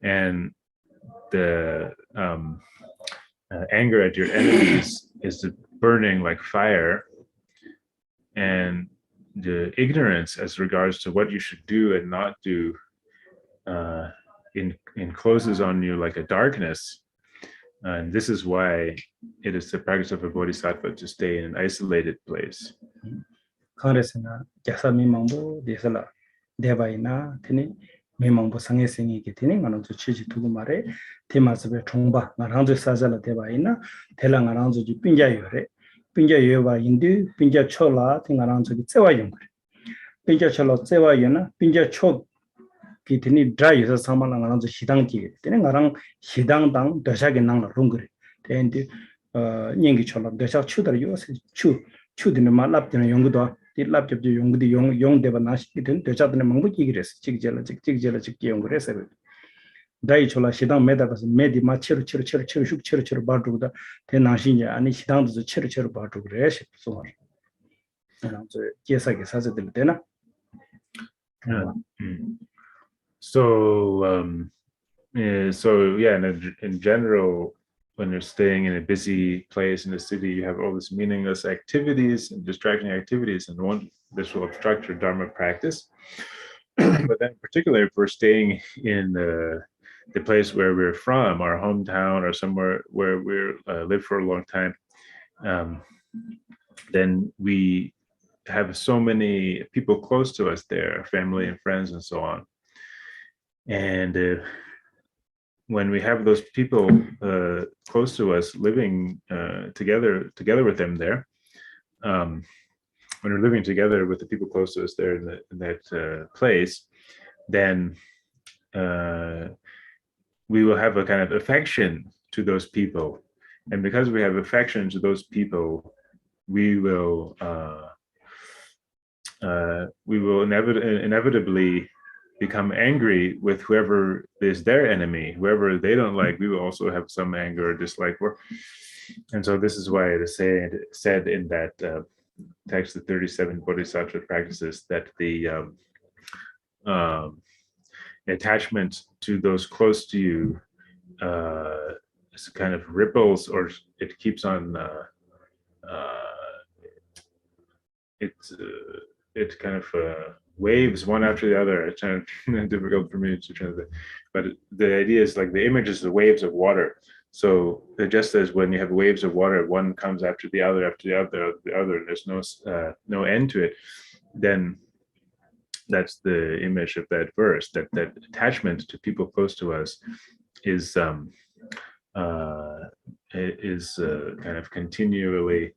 and the anger at your enemies is burning like fire, and the ignorance as regards to what you should do and not do encloses on you like a darkness. And this is why it is the practice of a bodhisattva to stay in an isolated place. 카레스나 자사미 망보 데살라 데바이나 티니 미망보 상해생이게 되는 거는 저 취지 두고 말에 테마스베 총바 나랑저 사자라 데바이나 텔랑아랑저 빈자요래 빈자요바 인디 빈자 초라 팅아랑저 세와용 그래 빈자 초라 세와요나 빈자 초 기트니 드라이서 사만랑아랑저 시당기 되는 거랑 시당당 더샤게 나랑 그래 된디 닝기 초라 더샤 추더 요세 추드는 말랍되는 연구도 이 랍접지 용구디 용대바 나시기든 되자드는 망부기기를 했어. 직제라 연구를 했어. 다이초라 시당 메다가서 메디 마치로 슉 바두다 대나신이 아니 시당도 치르 바두 그래 싶어. 그냥 저 계사게 사제들 되나? So yeah, in general, when you're staying in a busy place in the city, you have all these meaningless activities and distracting activities, and this will obstruct your Dharma practice. But then particularly if we're staying in the place where we're from, our hometown, or somewhere where we lived for a long time, then we have so many people close to us there, family and friends and so on. And when we have those people close to us living together with them there, when we're living together with the people close to us there in that place, then we will have a kind of affection to those people. And because we have affection to those people, we will inevitably become angry with whoever is their enemy. Whoever they don't like, we will also have some anger or dislike for. And so this is why it is said in that text, the 37 Bodhisattva Practices, that the attachment to those close to you is kind of ripples, or it keeps on, it kind of waves one after the other. It's kind of difficult for me to translate, but the idea is like the image is the waves of water. So just as when you have waves of water, one comes after the other, and there's no end to it, then that's the image of that verse, that attachment to people close to us is kind of continually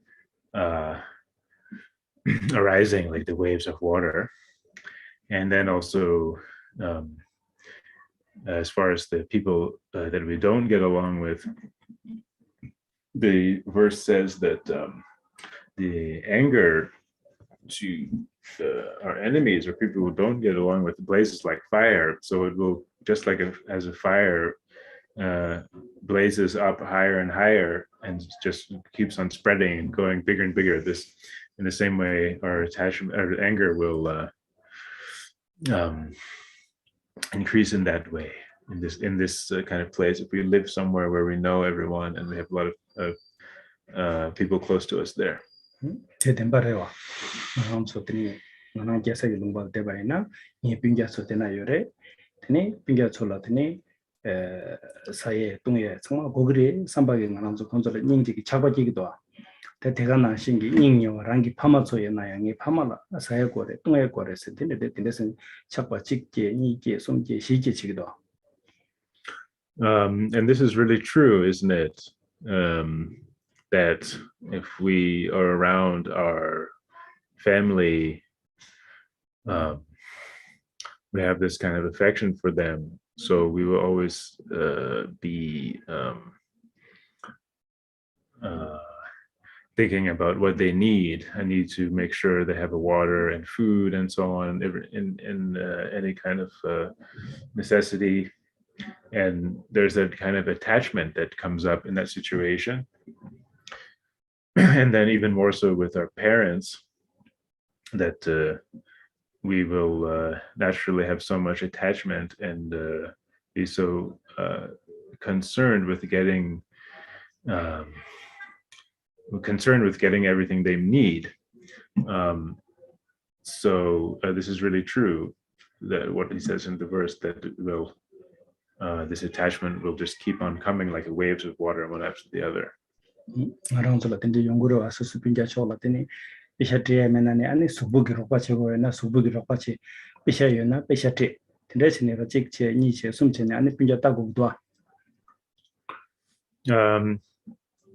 arising like the waves of water. And then also, as far as the people that we don't get along with, the verse says that the anger to our enemies or people who don't get along with blazes like fire. So it will, just like as a fire blazes up higher and higher and just keeps on spreading and going bigger and bigger. This, in the same way, our attachment or anger will increase in that way. In this kind of place, if we live somewhere where we know everyone and we have a lot of people close to us there. 사이에 동에 정말 고글이 삼박이 나눠서 건설을 인지기 잡아지기도 대대가나 신기 인용 랑기 파마소에 나양이 파마라 사회 거래 동해 거래서 데데데서 잡아 직계 이게 som게 시계 지기도. And this is really true, isn't it? That if we are around our family, we have this kind of affection for them. So we will always be thinking about what they need. I need to make sure they have a water and food and so on in any kind of necessity. And there's a kind of attachment that comes up in that situation. And then even more so with our parents, that we will naturally have so much attachment and be so concerned with getting everything they need. So this is really true, that what he says in the verse, that will this attachment will just keep on coming like waves of water one after the other. Bishatri menani ani subugi ropache goena subugi ropache bishayona bishati tindesini rachikche niche sumchene ani pinjata gudwa.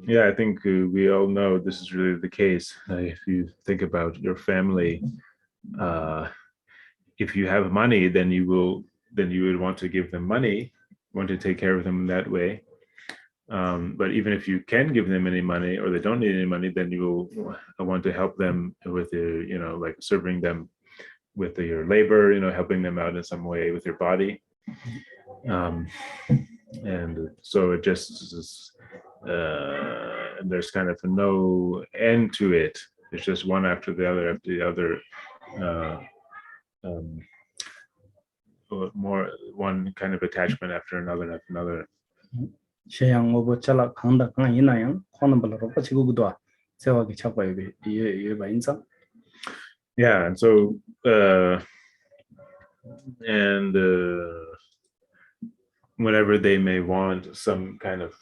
Yeah, I think we all know this is really the case. If you think about your family, if you have money, then you would want to give them money, want to take care of them in that way. But even if you can give them any money or they don't need any money, then you will want to help them with your, like serving them with your labor, helping them out in some way with your body. And so it just is, there's kind of no end to it. It's just one after the other, more one kind of attachment after another. Yeah, and so whenever they may want some kind of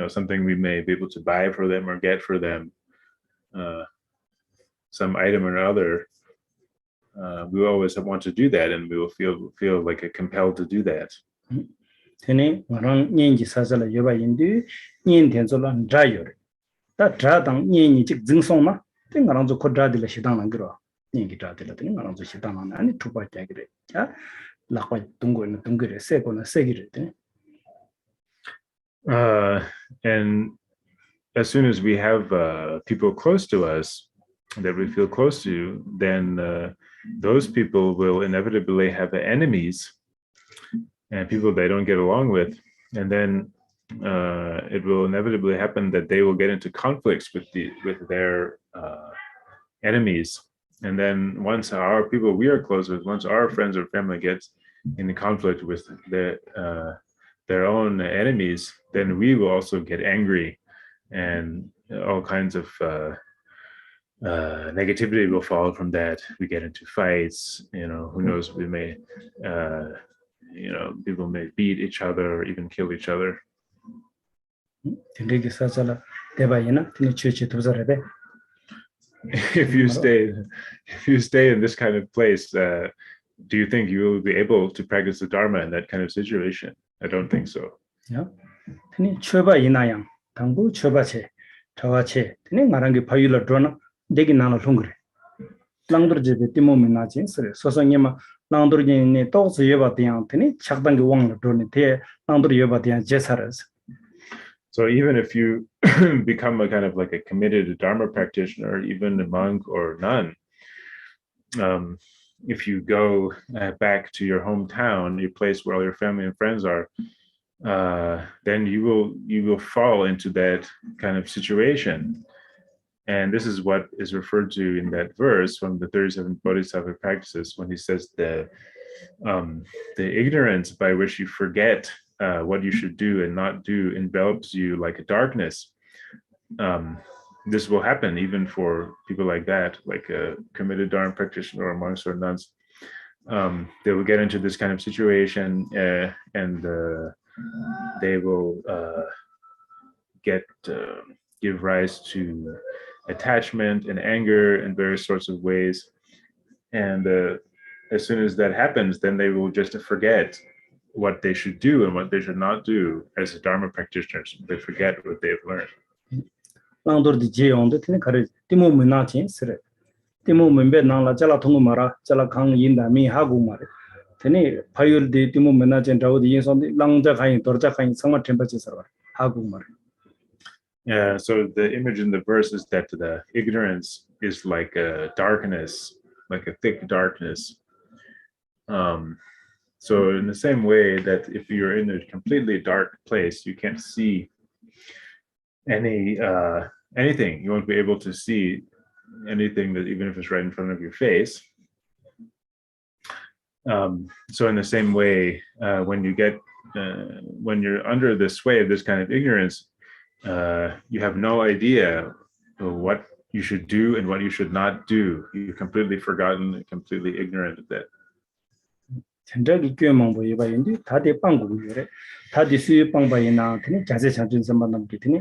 something we may be able to buy for them or get for them, some item or other, we always want to do that, and we will feel like compelled to do that. Tene ngaran nyenji sazala yoba yindu nyen tenzola ndayore ta dradang nyenyi jik jingsong na te ngaran zo kodra de shidang nang gro nyengi dra de la te ngaran zo shidang na ani tupa jagre ja lakwa dungre seko na segire te. And as soon as we have people close to us that we feel close to, then those people will inevitably have enemies and people they don't get along with, and then it will inevitably happen that they will get into conflicts with their enemies. And then once our people we are close with, once our friends or family gets in conflict with their own enemies, then we will also get angry, and all kinds of negativity will follow from that. We get into fights, who knows, we may people may beat each other or even kill each other. If you stay in this kind of place, do you think you will be able to practice the Dharma in that kind of situation? I don't think so. Yeah. Choba inayang, tangbu chobache, tawache, ngarangi payula drona, degi nana lungre. Langdur jebe timo minachi, sosangema langdur ne tosu yoba tiang, chakdangi wang drone, te langdur yoba tiang jesaras. So even if you become a kind of like a committed Dharma practitioner, even a monk or nun, if you go back to your hometown, your place where all your family and friends are, then you will fall into that kind of situation. And this is what is referred to in that verse from the 37 Bodhisattva Practices, when he says the ignorance by which you forget what you should do and not do envelops you like a darkness. This will happen even for people like that, like a committed Dharma practitioner or monks or nuns. They will get into this kind of situation and they will give rise to attachment and anger in various sorts of ways. And as soon as that happens, then they will just forget what they should do and what they should not do as Dharma practitioners. They forget what they've learned. 랑도르디 제용도 테네 가르 티모 문나친 스레 티모 문베 나라 잘라 통고 마라 잘라 강 인다미 하고 마레 테네 파율디 티모 문나친 다우디 인선디 랑자 가인 도르자 가인 상마 템퍼처 서버 하고 마레. Yeah, so the image in the verse is that the ignorance is like a darkness, like a thick darkness. So in the same way that if you're in a completely dark place, you can't see anything. You won't be able to see anything, that even if it's right in front of your face. So in the same way, when you're under the sway of this kind of ignorance, you have no idea what you should do and what you should not do. You're completely forgotten and completely ignorant of that. 전적이 교망보이 바인데 다대 빵고요래 다대 수유 빵바이나 드니 자세 장진 선반남 기드니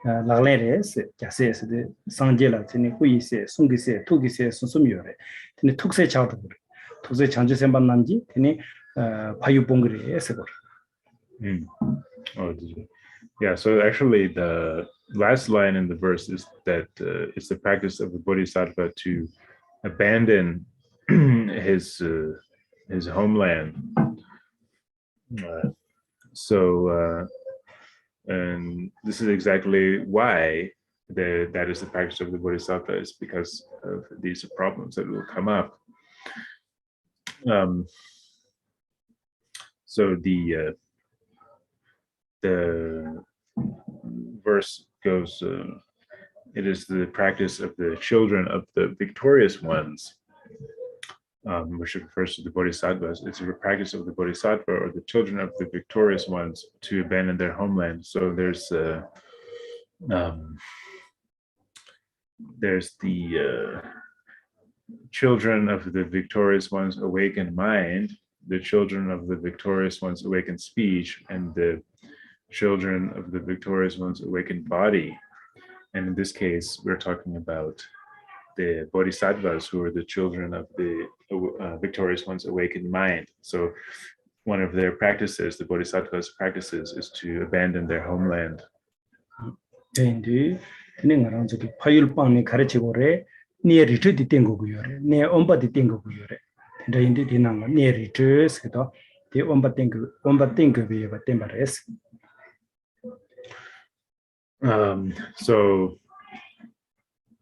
라레레스 자세스데 상제라 드니 후이세 송기세 투기세 순수미요래 드니 툭세 차도 툭세 장진 선반남지 드니 파유봉그레에서 거. Oh, yeah, so actually the last line in the verse is that it's the practice of the Bodhisattva to abandon his homeland. And this is exactly why that is the practice of the Bodhisattva, is because of these problems that will come up. So the verse goes, it is the practice of the children of the victorious ones, which refers to the bodhisattvas. It's a practice of the bodhisattva or the children of the victorious ones to abandon their homeland. So there's the children of the victorious ones awakened mind, the children of the victorious ones awakened speech, and the children of the victorious ones awakened body. And in this case, we're talking about the bodhisattvas, who are the children of the victorious ones awakened mind. So one of their practices, the bodhisattvas' practices, is to abandon their homeland. 네, 드닝아랑 저기 파율빵이 가르치고래 네 리트디 땡고고요래 네 엄바디 땡고고요래 근데 디나가 네 리트스도 디 엄바 땡고비에 템바레스. So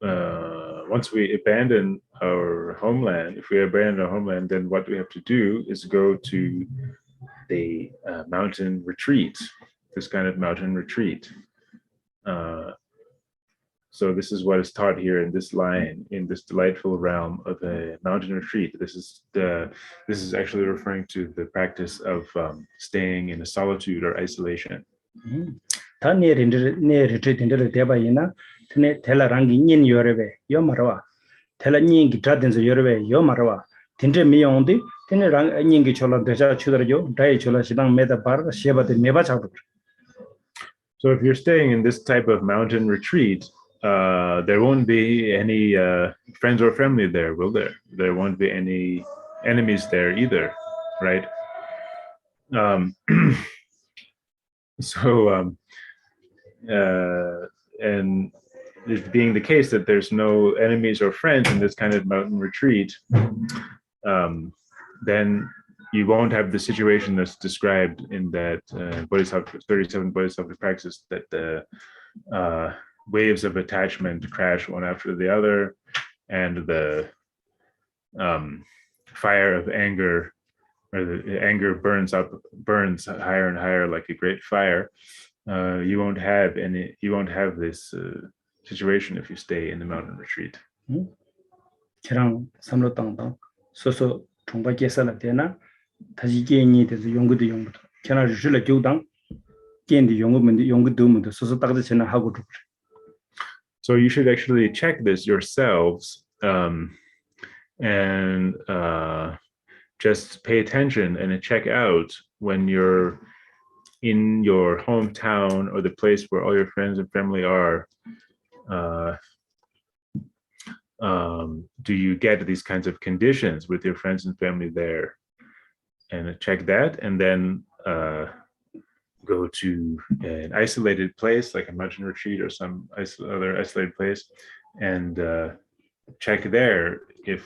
once we abandon our homeland, if we abandon our homeland, then what we have to do is go to the mountain retreat, this kind of mountain retreat. So this is what is taught here in this line, in this delightful realm of a mountain retreat. This is actually referring to the practice of staying in a solitude or isolation. 다 네 리트디인들 대바이나 네 텔라랑기 닌 요레베 요마라와 텔라닝기 드라덴서 요레베 요마라와 딘제 미용디 텔라랑 닝기 촐라 데자 추더죠 다이 촐라 시당 메다 바르 셰바데 메바 차도. So if you're staying in this type of mountain retreat, there won't be any friends or family there, will there? There won't be any enemies there either, right? And it being the case that there's no enemies or friends in this kind of mountain retreat, then you won't have the situation that's described in that 37 Bodhisattva practice, that the waves of attachment crash one after the other, and the fire of anger, or the anger burns higher and higher like a great fire, you won't have this situation if you stay in the mountain retreat. 저랑 삼로 땅땅 소소 총바 계산을 되나 다시 개인이 돼서 연구도 견아 주실래 교당 개인의 연구도 소소 딱지 전화 하고 줘. So you should actually check this yourselves, and just pay attention and check out when you're in your hometown or the place where all your friends and family are. Do you get these kinds of conditions with your friends and family there? And check that, and then go to an isolated place like a mountain retreat or some other isolated place, and check there if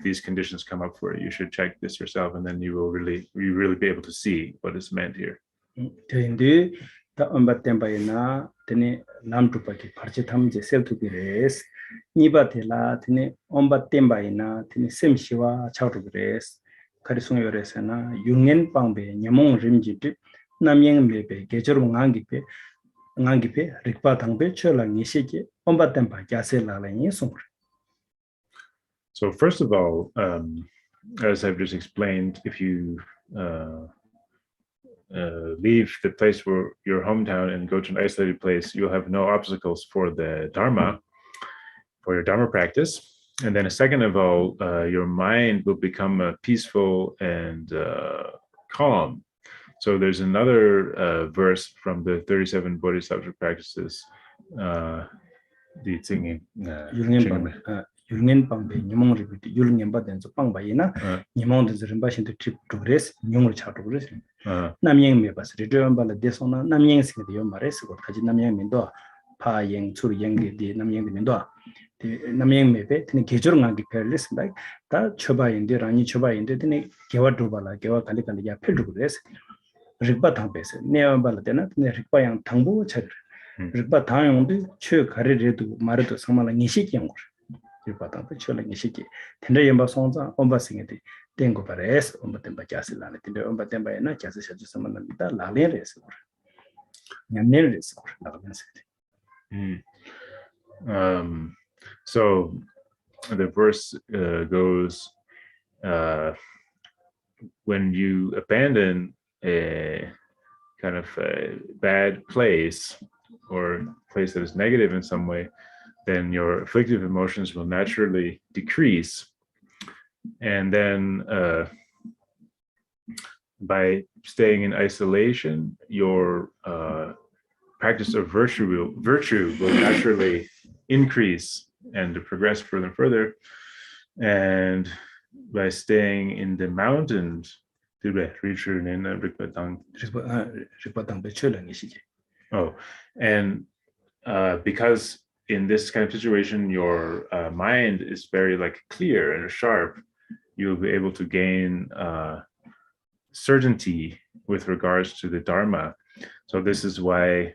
these conditions come up for you. You should check this yourself, and then you will really be able to see what is meant here. 근데 다 엄바템바이나 드네 남주파기 파르치탐제 셀투비레스 니바텔라 드네 엄바템바이나 드네 셈시와 차우르브레스 카리송요레스나 융엔 방베 녀몽 림지트 남영 메베 게저로 ngangipe rikpa thangpe chola ngishike ombatempa jaselalaini sumur. So first of all, as I've just explained, if you leave the place where your hometown and go to an isolated place, you'll have no obstacles for the Dharma, for your Dharma practice. And then second of all, your mind will become peaceful and calm. So there's another verse from the 37 Bodhisattva Practices, the Tsering. Yulngen pangbe nyamong ribiti yulngen baden zo pangbayina nyamong de zrimba shin de trip progress nyong cha progress namyeng me bas ridon bala desona namyeng sing de yomare sigo kaji namyeng mindo pa yeng chur yeng de namyeng de mindo de namyeng me be tini gejor ngang perles like ta choba inde rani choba inde tini gewa dubala gewa kali ya phil progress rikpa thang bese ne bala dena tini rikpa yang thangbu cha rikpa thang yong de chö gare redu maredo samala ngishi kyang rikpa chola ngishiki tende yamba songza omba singeti tengo pares omba temba jasi lane tende omba temba ena jasi shaju samana bita lalen resi kore nyamnen resi kore lalen seti. So the verse goes, when you abandon a kind of a bad place or place that is negative in some way, then your afflictive emotions will naturally decrease. And then by staying in isolation, your practice of virtue will naturally increase and progress further and further. And by staying in the mountains, and because in this kind of situation, your mind is very clear and sharp, you'll be able to gain certainty with regards to the Dharma. So this is why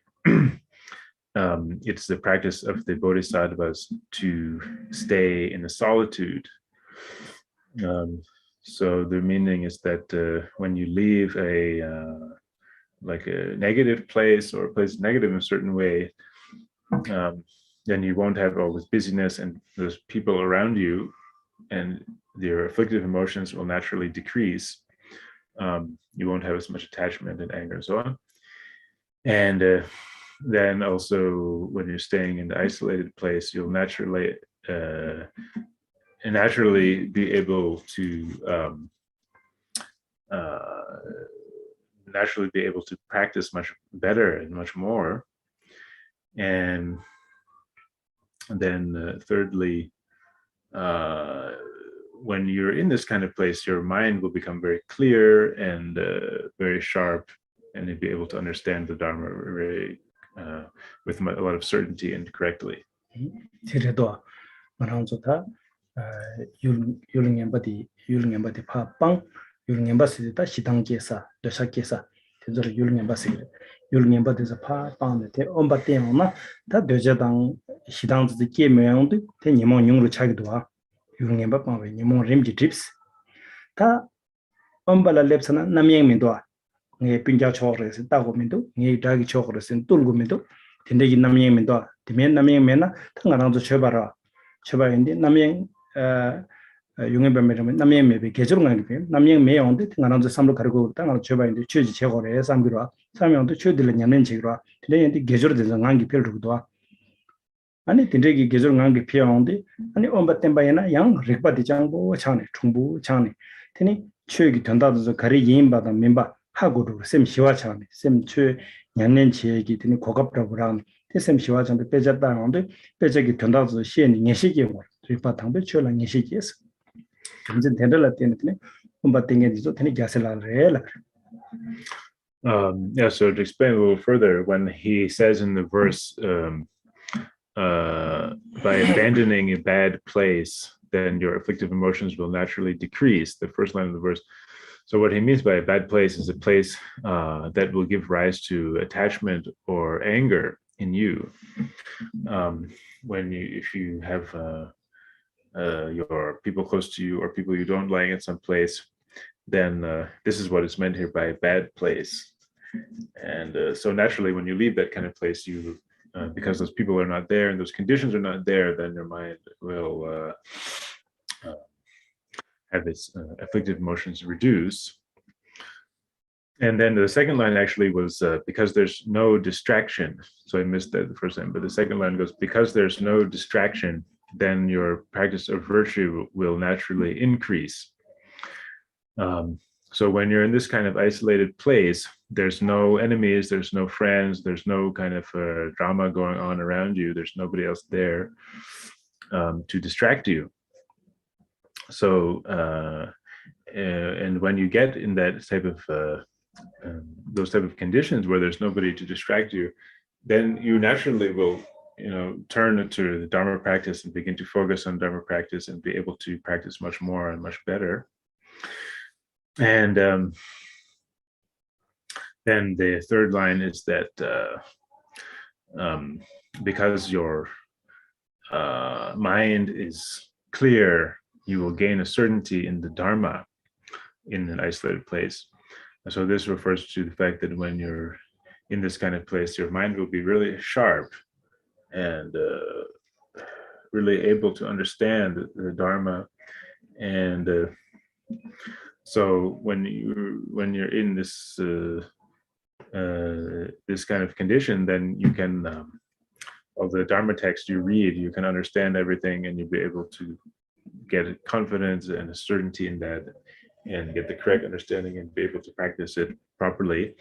it's the practice of the Bodhisattvas to stay in the solitude. So the meaning is that when you leave a negative place or a place negative in a certain way, then you won't have all this busyness and those people around you, and your afflictive emotions will naturally decrease. You won't have as much attachment and anger and so on. And then also when you're staying in the isolated place, you'll naturally be able to practice much better and much more. And then thirdly, when you're in this kind of place, your mind will become very clear and very sharp, and you'll be able to understand the Dharma very with a lot of certainty and correctly. yung ba pa ni mo rim ji trips ta ombala lepsana namyeng min do nge pinja chore se ta go min do nge da gi chore se tul go min do tinde gi namyeng min do timen namyeng mena thanga rang zo chebara cheba indi namyeng 용의 변매라면 남의 매비 계절은 가게 남의 매용도 나랑도 삼로 가르고 땅을 줘봐인데 취지 제거래 삼기로 삼명도 취들을 냐는 지기로 근데 계절 되는 관계 별로도 아니 근데기 계절 관계 피하는데 아니 엄바템바이나 양 릭바디 장고 차네 충부 차네 되니 취기 된다도 가리 예인받아 멤버 하고도 쌤 시와 차네 쌤취 냐는 지역이 되니 고급라고랑 쌤 시와 장도 빼졌다는데 빼적이 된다도 시에 예식이 뭐 릭바 당배 취랑 예식이었어 Yeah, so to explain a little further, when he says in the verse, by abandoning a bad place, then your afflictive emotions will naturally decrease, the first line of the verse. So what he means by a bad place is a place that will give rise to attachment or anger in you. If you have your people close to you or people you don't like in some place, then this is what is meant here by a bad place. And so naturally, when you leave that kind of place, you because those people are not there and those conditions are not there, then your mind will have its afflictive emotions reduce. And then the second line actually was because there's no distraction. So I missed that the first line, but the second line goes, because there's no distraction, then your practice of virtue will naturally increase. So when you're in this kind of isolated place, there's no enemies, there's no friends, there's no kind of drama going on around you, there's nobody else there to distract you. So, and when you get in that type of, those type of conditions where there's nobody to distract you, then you naturally will turn to the Dharma practice and begin to focus on Dharma practice and be able to practice much more and much better. And then the third line is that because your mind is clear, you will gain a certainty in the Dharma in an isolated place. And so this refers to the fact that when you're in this kind of place, your mind will be really sharp and really able to understand the Dharma. And so when you're in this this kind of condition, then you can, of the Dharma text you read, you can understand everything, and you'll be able to get confidence and a certainty in that, and get the correct understanding and be able to practice it properly.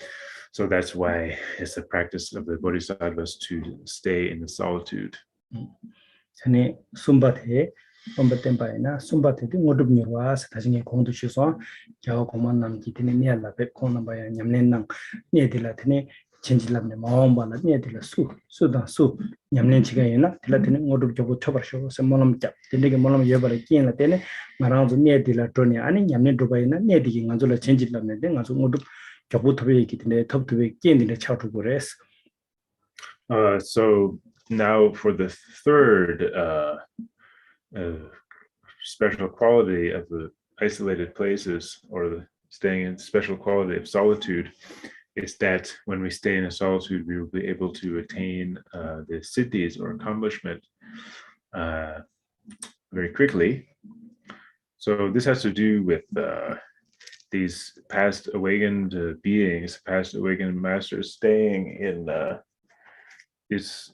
So that's why it's the practice of the Bodhisattvas to stay in the solitude. 전에 숨바테 엄바템바이나 숨바테도 모두 미와스 다시게 공도 취소 저 공만 남기 되네 니알라 백코나 바야 냠nen낭 니에딜라테네 진질랍네 마음바나 니에딜라 수다수 냠nen 치가이나 딜라테네 모두 저고 쳐버셔 semmolam 잡 딘데게 몰람 예바레 끼엔라 테네 마랑조 니에딜라 토니 아니 냠nen 도바이나 니에디게 간졸라 진질랍네 데 간조 모두 저고 토베 있기 때문에 톱토베 끼엔디네 차투 그레스. So now for the third special quality of the isolated places, or the staying in special quality of solitude, is that when we stay in a solitude, we will be able to attain the siddhis or accomplishment very quickly. So this has to do with these past awakened beings, past awakened masters staying in these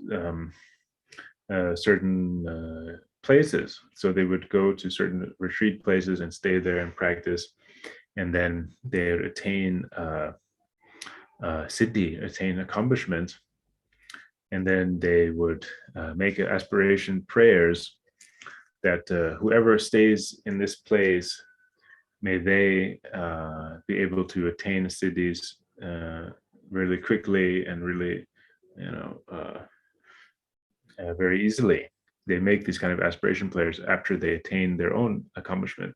certain places. So they would go to certain retreat places and stay there and practice, and then they would attain siddhi, attain accomplishment, and then they would make aspiration prayers that whoever stays in this place, may they be able to attain siddhis really quickly and really, very easily. They make these kind of aspiration prayers after they attain their own accomplishment.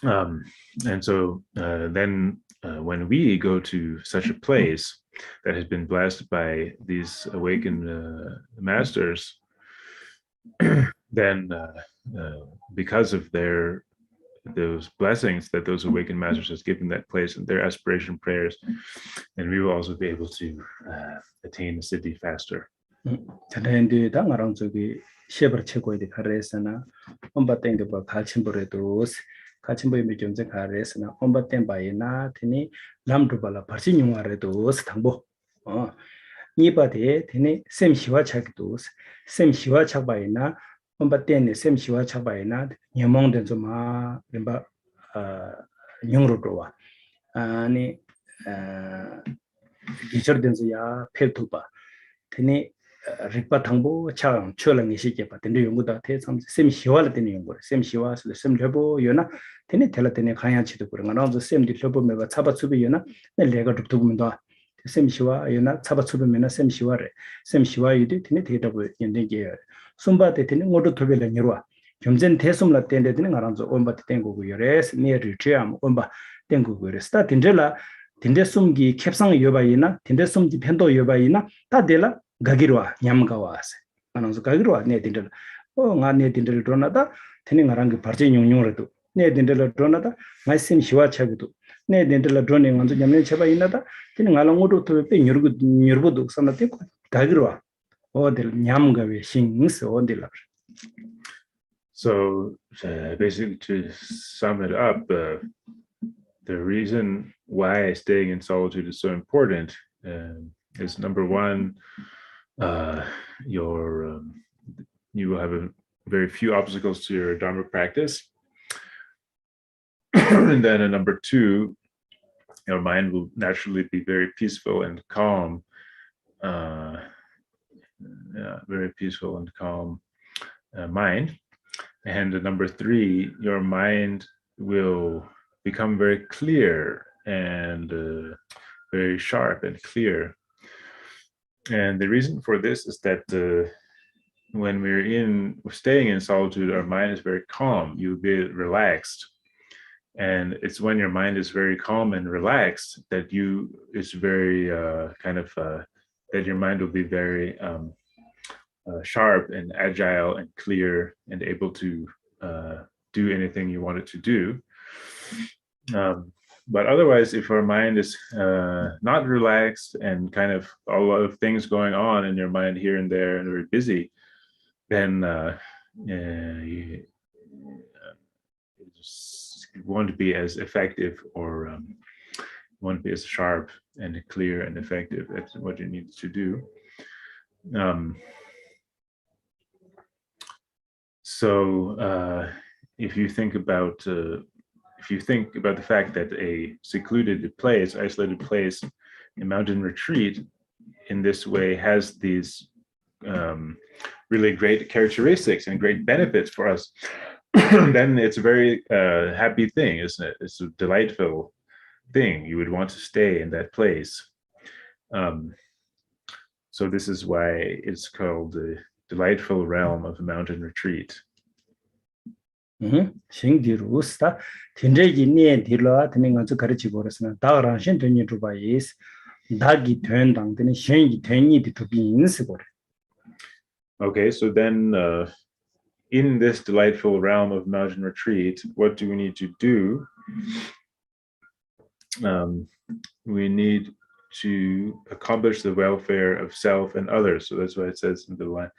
And so then when we go to such a place that has been blessed by these awakened masters, then because of those blessings that those awakened masters has given that place and their aspiration prayers, then we will also be able to attain the siddhi faster. 전에인데 당아랑 저기 셰버 최고의 가레스나 엄바땡도 봐 갈침보레도 갈침보에 미점제 가레스나 엄바땡 바이나 테니 남두발라 버신용아레도 스탕보 니바데 테니 셈시와 차기도 셈시와 차바이나 엄바땡네 셈시와 차바이나 녀몽된 좀아 림바 녀로도와 아니 기저된서야 펠투바 테니 rikpa thangbo chang chola ngi shi kepa tende yongu da the sam sem hiwa la tene yongu sem hiwa so sem lebo yona tene tela tene khaya chi do ko nga no sem di lebo me ba chaba chubi yona ne lega duk duk mdo sem hiwa yona chaba chubi me na sem hiwa re sem hiwa yidi tene the da bo yende ge sumba te tene ngodo thobe la nyirwa gyomjen thesum la tende tene nga ranzo omba te tengo go yore ne ritriam omba tengo go yore sta tindela tinde sumgi 캡상 yobayina tinde sumgi pendo yobayina ta dela 가기로와 냠가와세 안어서 가기로와 네 딘들 나네 딘들 드러나다 테니 나랑 버지 용용으로도 네 딘들 드러나다 말씀 시와 차기도 네 딘들 드러내 먼저 냠네 쳐봐 있나다 테니 나랑고도 또베 녀르보도 삼나테 가기로와 어딜 냠가वे 싱스 어딜 So basically to sum it up, the reason why staying in solitude is so important is number one, you will have very few obstacles to your Dharma practice. And then number two, your mind will naturally be very peaceful and calm. Very peaceful and calm mind. And number three, your mind will become very clear and very sharp and clear. And the reason for this is that when we're staying in solitude, our mind is very calm. You'll be relaxed. And it's when your mind is very calm and relaxed that it's very that your mind will be very sharp and agile and clear and able to do anything you want it to do. But otherwise, if our mind is not relaxed and kind of a lot of things going on in your mind here and there and very busy, then you won't be as effective or won't be as sharp and clear and effective at what you need to do. So if you think about the fact that a secluded place, isolated place, a mountain retreat, in this way has these really great characteristics and great benefits for us, then it's a very happy thing, isn't it? It's a delightful thing. You would want to stay in that place. So this is why it's called the delightful realm of a mountain retreat. 싱디루스타 틴제기 니에 딜라 드는 것을 가르치 버렸으나 다랑신 되니 두바이스 다기 된 당되는 신기 되니 두비인스 거래. Okay, so then in this delightful realm of mountain retreat, what do we need to do? We need to accomplish the welfare of self and others. So that's why it says in the line,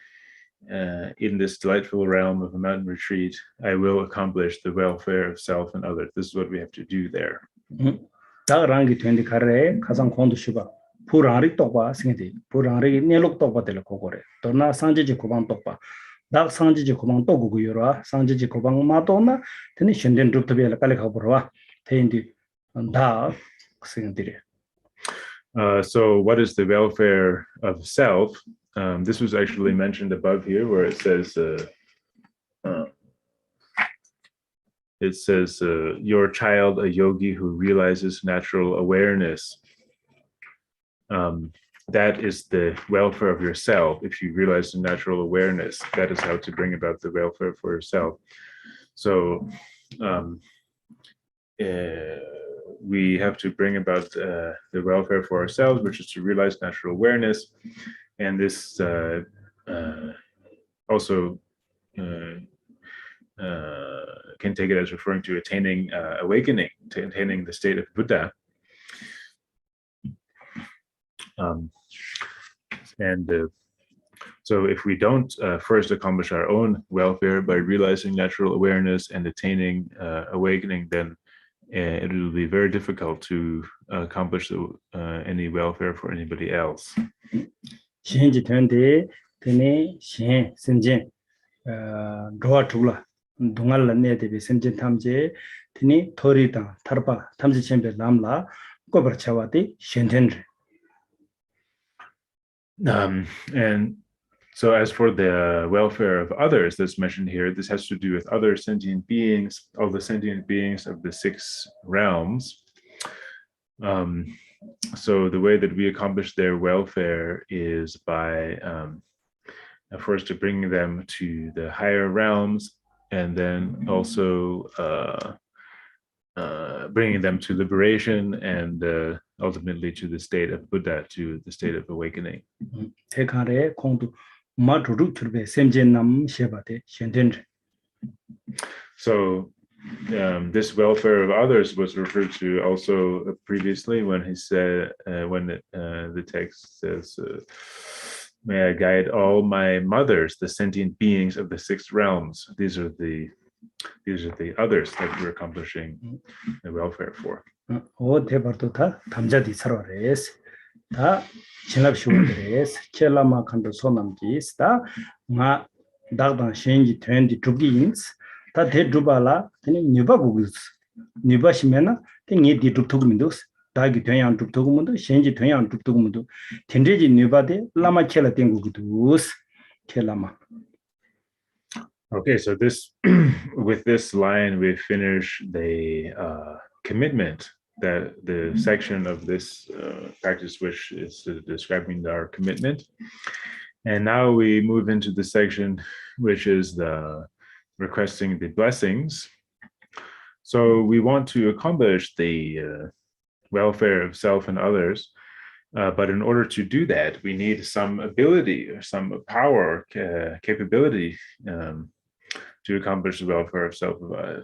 in this delightful realm of a mountain retreat, I will accomplish the welfare of self and others. This is what we have to do there. 다랑기 된디 가래 가장 공도시바 불아리 똑바 생디 불아리 내록 똑바들 고고래 또나 상지지 고방 똑바 dak 상지지 고방 똑고 요라 상지지 고방 마도나 되니 신된 룹트비를 빨리 가보러와 대인디 다 생디래. So what is the welfare of self? This was actually mentioned above here, where it says, your child, a yogi who realizes natural awareness. That is the welfare of yourself. If you realize the natural awareness, that is how to bring about the welfare for yourself. So we have to bring about the welfare for ourselves, which is to realize natural awareness. And this also can take it as referring to attaining awakening, to attaining the state of Buddha. So if we don't first accomplish our own welfare by realizing natural awareness and attaining awakening, then it will be very difficult to accomplish any welfare for anybody else. 신지 된데 되네 신 선진 도와줄라 동알란네 대비 선진 탐제 되니 토리다 타르바 탐지 쳔베 남라 고버차와디 신텐. And so as for the welfare of others that's mentioned here, this has to do with other sentient beings, all the sentient beings of the 6 realms. So the way that we accomplish their welfare is by first bringing them to the higher realms, and then also bringing them to liberation, and ultimately to the state of Buddha, to the state of awakening. So this welfare of others was referred to also previously when he said, the text says, may I guide all my mothers, the sentient beings of the 6 realms. These are the others that we're accomplishing the welfare for. 다 진압시원들에서 켈라마 칸도 소남지스다 마 다당 신지 20 두기인스 다 대두발라 되니 뉴바고스 뉴바시메나 땡이 디두토금인도스 다기 되양 두토금도 신지 되양 두토금도 텐제지 뉴바데 라마 켈라 땡고기도스 켈라마. Okay, so this with this line we finish the commitment, that the section of this practice which is describing our commitment. And now we move into the section which is the requesting the blessings. So we want to accomplish the welfare of self and others, but in order to do that, we need some ability or some power, capability to accomplish the welfare of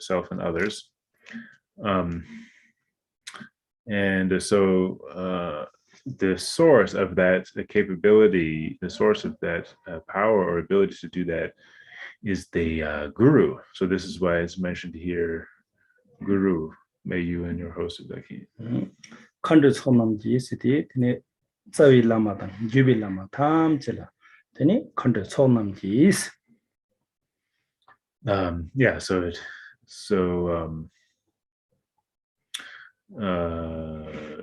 self and others. And so the source of that capability, the source of that power or ability to do that is the guru. So this is why it's mentioned here, guru. May you and your host of that key. Khanda Sonamji City, Tene Zawi Lamadan, Jubi Lama Tam Chela, Tene Khanda Sonamji is. Yeah, so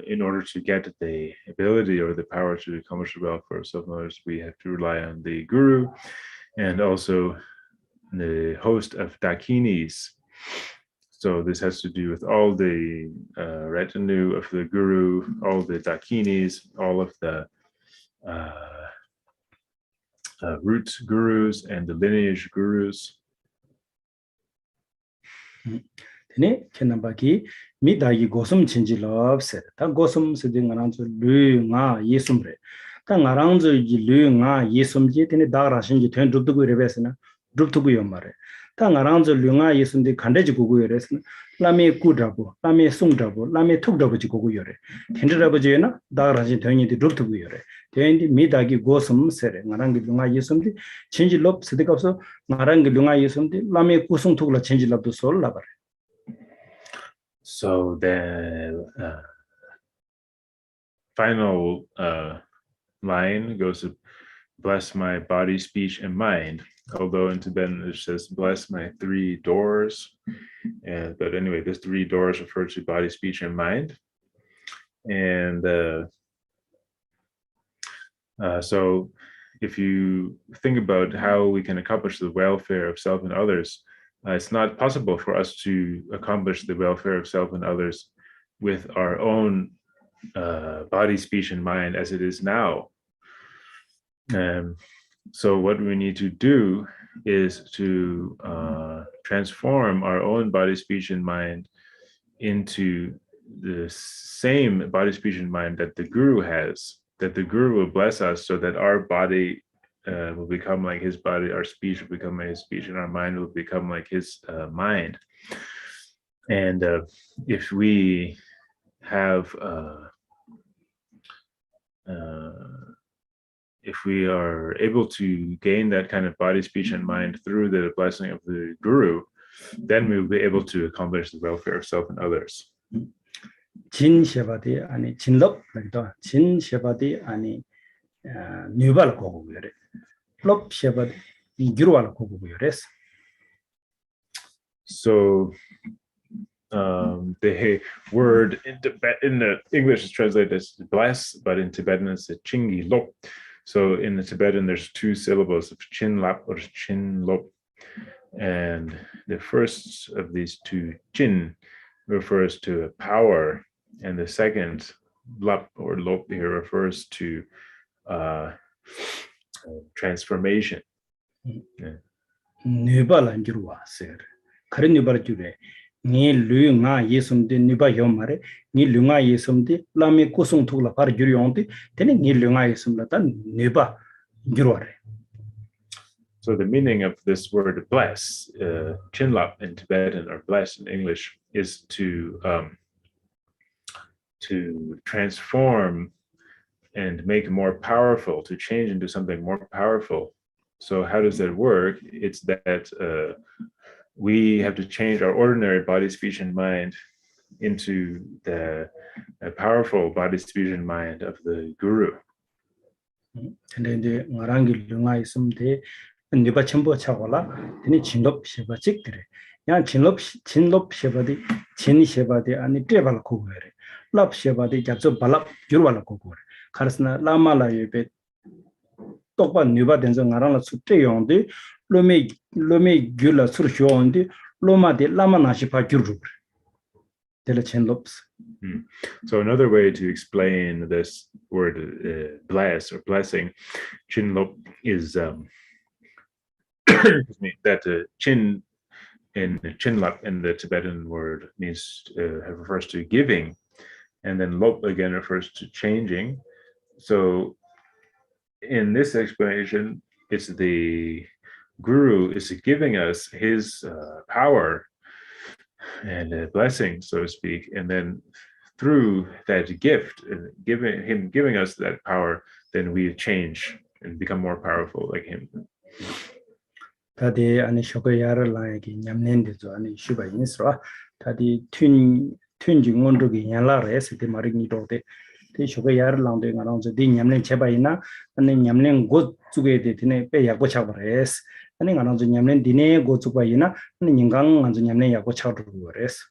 in order to get the ability or the power to accomplish the welfare of self and others, we have to rely on the guru and also the host of dakinis. So this has to do with all the retinue of the guru, all the dakinis, all of the root gurus and the lineage gurus. Tene Kenabaki, Midagi Gosum Chinjilov said, Ta Gosum sitting around Lu Nga Yesumbre. Tang around the Lu Nga Yesum Jet in the Dara Shinji 10 to Revesina, Drup to Guyomare. Tang around the Lunga Yesum the Kandajiku Resna, Lame Kudrabo, Lame Sungdrabo, Lame Tukdrup Guyore. Tendrabajena, Dara Shinji the Drup to Guyore. Then the Midagi Gosum said, Narangi Lunga Yesum, Chinjilop, Sidikoso, Narangi Lunga Yesum, Lame Kusum Tula Chinjilop to Sol Labar. So the final line goes to bless my body, speech, and mind. Although in Tibetan it says bless my 3 doors. But anyway, these 3 doors refer to body, speech, and mind. And so if you think about how we can accomplish the welfare of self and others, it's not possible for us to accomplish the welfare of self and others with our own body, speech, and mind as it is now. So what we need to do is to transform our own body, speech, and mind into the same body, speech, and mind that the guru has, that the guru will bless us so that our body will become like his body, our speech will become like his speech, and our mind will become like his mind. And if we have if we are able to gain that kind of body, speech, and mind through the blessing of the Guru, then we will be able to accomplish the welfare of self and others. 진 셰바디 아니 진럽 그러니까 진 셰바디 아니 뉴발 고고요래 럽 셰바디 기루알 고고요래스. So the word in the English is translated as bless, but in Tibetan it's a chingi lop. So in the Tibetan there's two syllables of chin lap or chin lop, and the first of these two, chin, refers to power, and the second, lap or lop, here refers to transformation. 뉴발한 기루와서 그런 뉴발 줄에 니 류가 예숨데 뉴바 요마레 니 류가 예숨데 라메 고송 투라 바르 줄용데 되는 니 류가 예숨라다 뉴바 기루와레. So the meaning of this word bless, chinlap in Tibetan or bless in English, is to transform and make more powerful, to change into something more powerful. So how does that work? It's that we have to change our ordinary body, speech, and mind into the powerful body, speech, and mind of the Guru. 근데 이제 나랑기 류가 있으면 뉴바 첨부 차고라 되니 진럽 셰바직 그래. 야 진럽 셰바디 진 셰바디 아니 떼발 고거래. 랍 셰바디 잡저 발랍 줄발 고거래. 가르스나 라마라 예베 똑바 뉴바 된서 나랑라 수트 용데 로메 귤라 수르쇼온데 로마데 라마나시파 줄루. So another way to explain this word bless or blessing, chinlop, is that chin in chinlap in the Tibetan word means refers to giving, and then lop again refers to changing. So in this explanation, it's the Guru is giving us his power and blessing, so to speak, and then through that gift, giving us that power, then we change and become more powerful like him. 다디 아니 쇼가야를 라이기 냠nen데죠 아니 슈바 인스라 다디 튠 ngöndro yanla siti maring dote te 쇼가야를 랑데 가랑저 디 냠nen 제바이나 아니 냠nen 고 주게 되네 빼 약고 차버레스 아니 가랑저 냠nen 디네 고 주바이나 아니 닝강 간저 냠nen 약고 차버레스.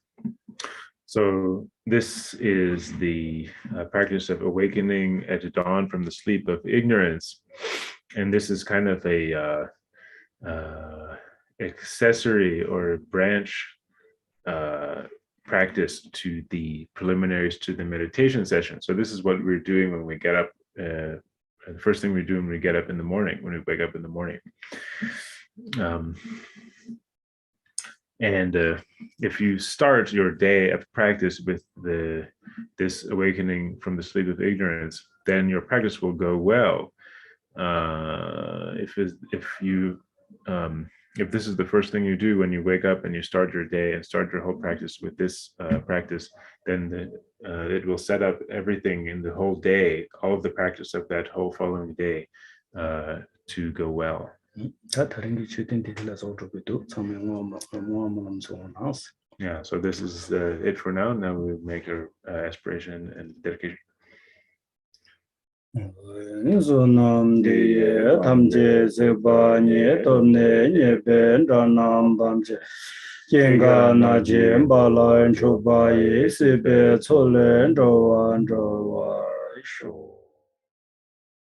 So this is the practice of awakening at dawn from the sleep of ignorance, and this is kind of a accessory or branch practice to the preliminaries to the meditation session. So this is what we're doing when we get up. The first thing we do when we get up in the morning, when we wake up in the morning. And if you start your day of practice with this awakening from the sleep of ignorance, then your practice will go well. If this is the first thing you do when you wake up and you start your day and start your whole practice with this practice, then it will set up everything in the whole day, all of the practice of that whole following day to go well. Yeah, so this is it for now. Now we make our aspiration and dedication. Sonam Diye Tamje Sebanye Tomne Nyeben Ranam Bamje Jenga Najem Balayan Chubaye Sibe Tsolen Rowan Rowa Shu.